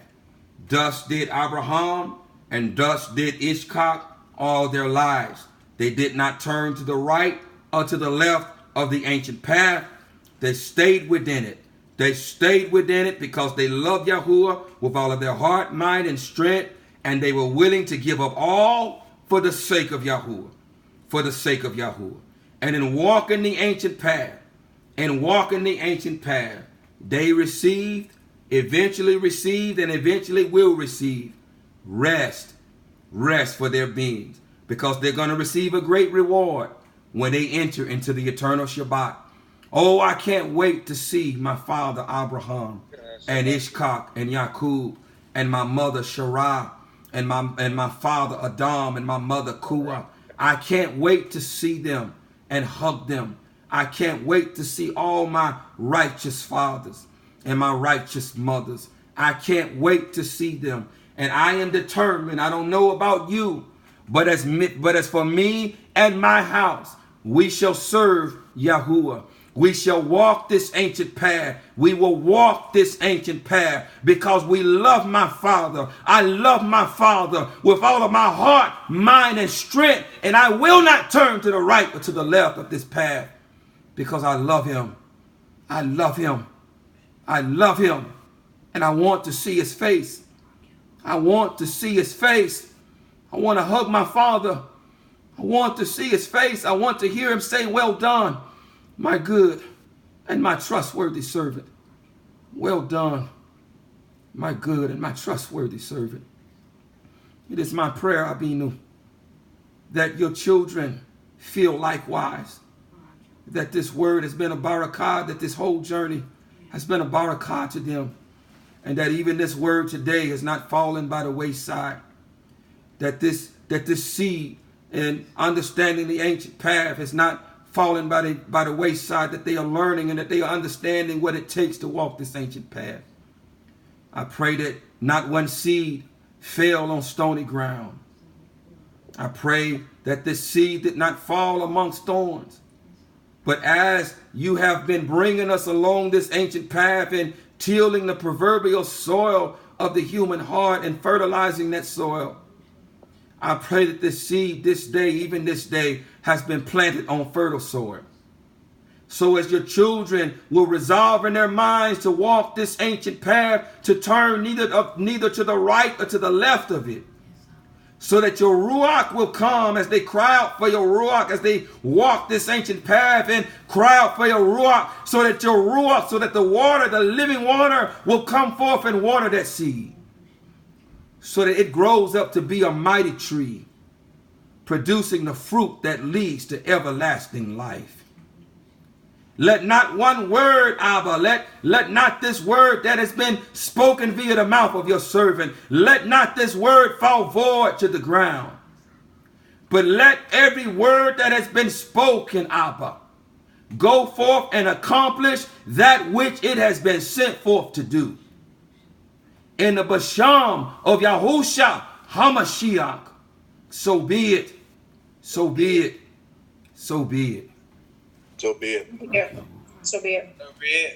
Thus did Abraham, and thus did Ishkak all their lives. They did not turn to the right or to the left of the ancient path. They stayed within it. They stayed within it because they loved Yahuwah with all of their heart, mind, and strength, and they were willing to give up all for the sake of Yahuwah, for the sake of Yahuwah. And in walking the ancient path, they received, eventually received, and eventually will receive rest for their beings, because they're going to receive a great reward when they enter into the eternal Shabbat. Oh, I can't wait to see my father Abraham and Ishkak and Yaqub and my mother Sarah and my father Adam and my mother Kua. I can't wait to see them and hug them. I can't wait to see all my righteous fathers and my righteous mothers. I can't wait to see them. And I am determined, I don't know about you, but as for me and my house, we shall serve Yahuwah. We shall walk this ancient path. We will walk this ancient path because we love my Father. I love my Father with all of my heart, mind, and strength. And I will not turn to the right or to the left of this path because I love him. I love him. I love him. And I want to see his face. I want to see his face. I want to hug my Father. I want to see his face. I want to hear him say, well done, my good and my trustworthy servant. Well done, my good and my trustworthy servant. It is my prayer, Abinu, that your children feel likewise, that this word has been a barakah, that this whole journey has been a barakah to them, and that even this word today has not fallen by the wayside, that this seed in understanding the ancient path has not fallen by the wayside, that they are learning and that they are understanding what it takes to walk this ancient path. I pray that not one seed fell on stony ground. I pray that this seed did not fall amongst thorns. But as you have been bringing us along this ancient path and tilling the proverbial soil of the human heart and fertilizing that soil, I pray that this seed this day, even this day, has been planted on fertile soil. So as your children will resolve in their minds to walk this ancient path, to turn neither to the right or to the left of it, so that your Ruach will come as they cry out for your Ruach, as they walk this ancient path and cry out for your Ruach, so that your Ruach, so that the water, the living water, will come forth and water that seed, so that it grows up to be a mighty tree, producing the fruit that leads to everlasting life. Let not one word, Abba, let not this word that has been spoken via the mouth of your servant, let not this word fall void to the ground. But let every word that has been spoken, Abba, go forth and accomplish that which it has been sent forth to do. In the Basham of Yahusha HaMashiach, so be it, so be it, so be it. So be it. So be it. So be it.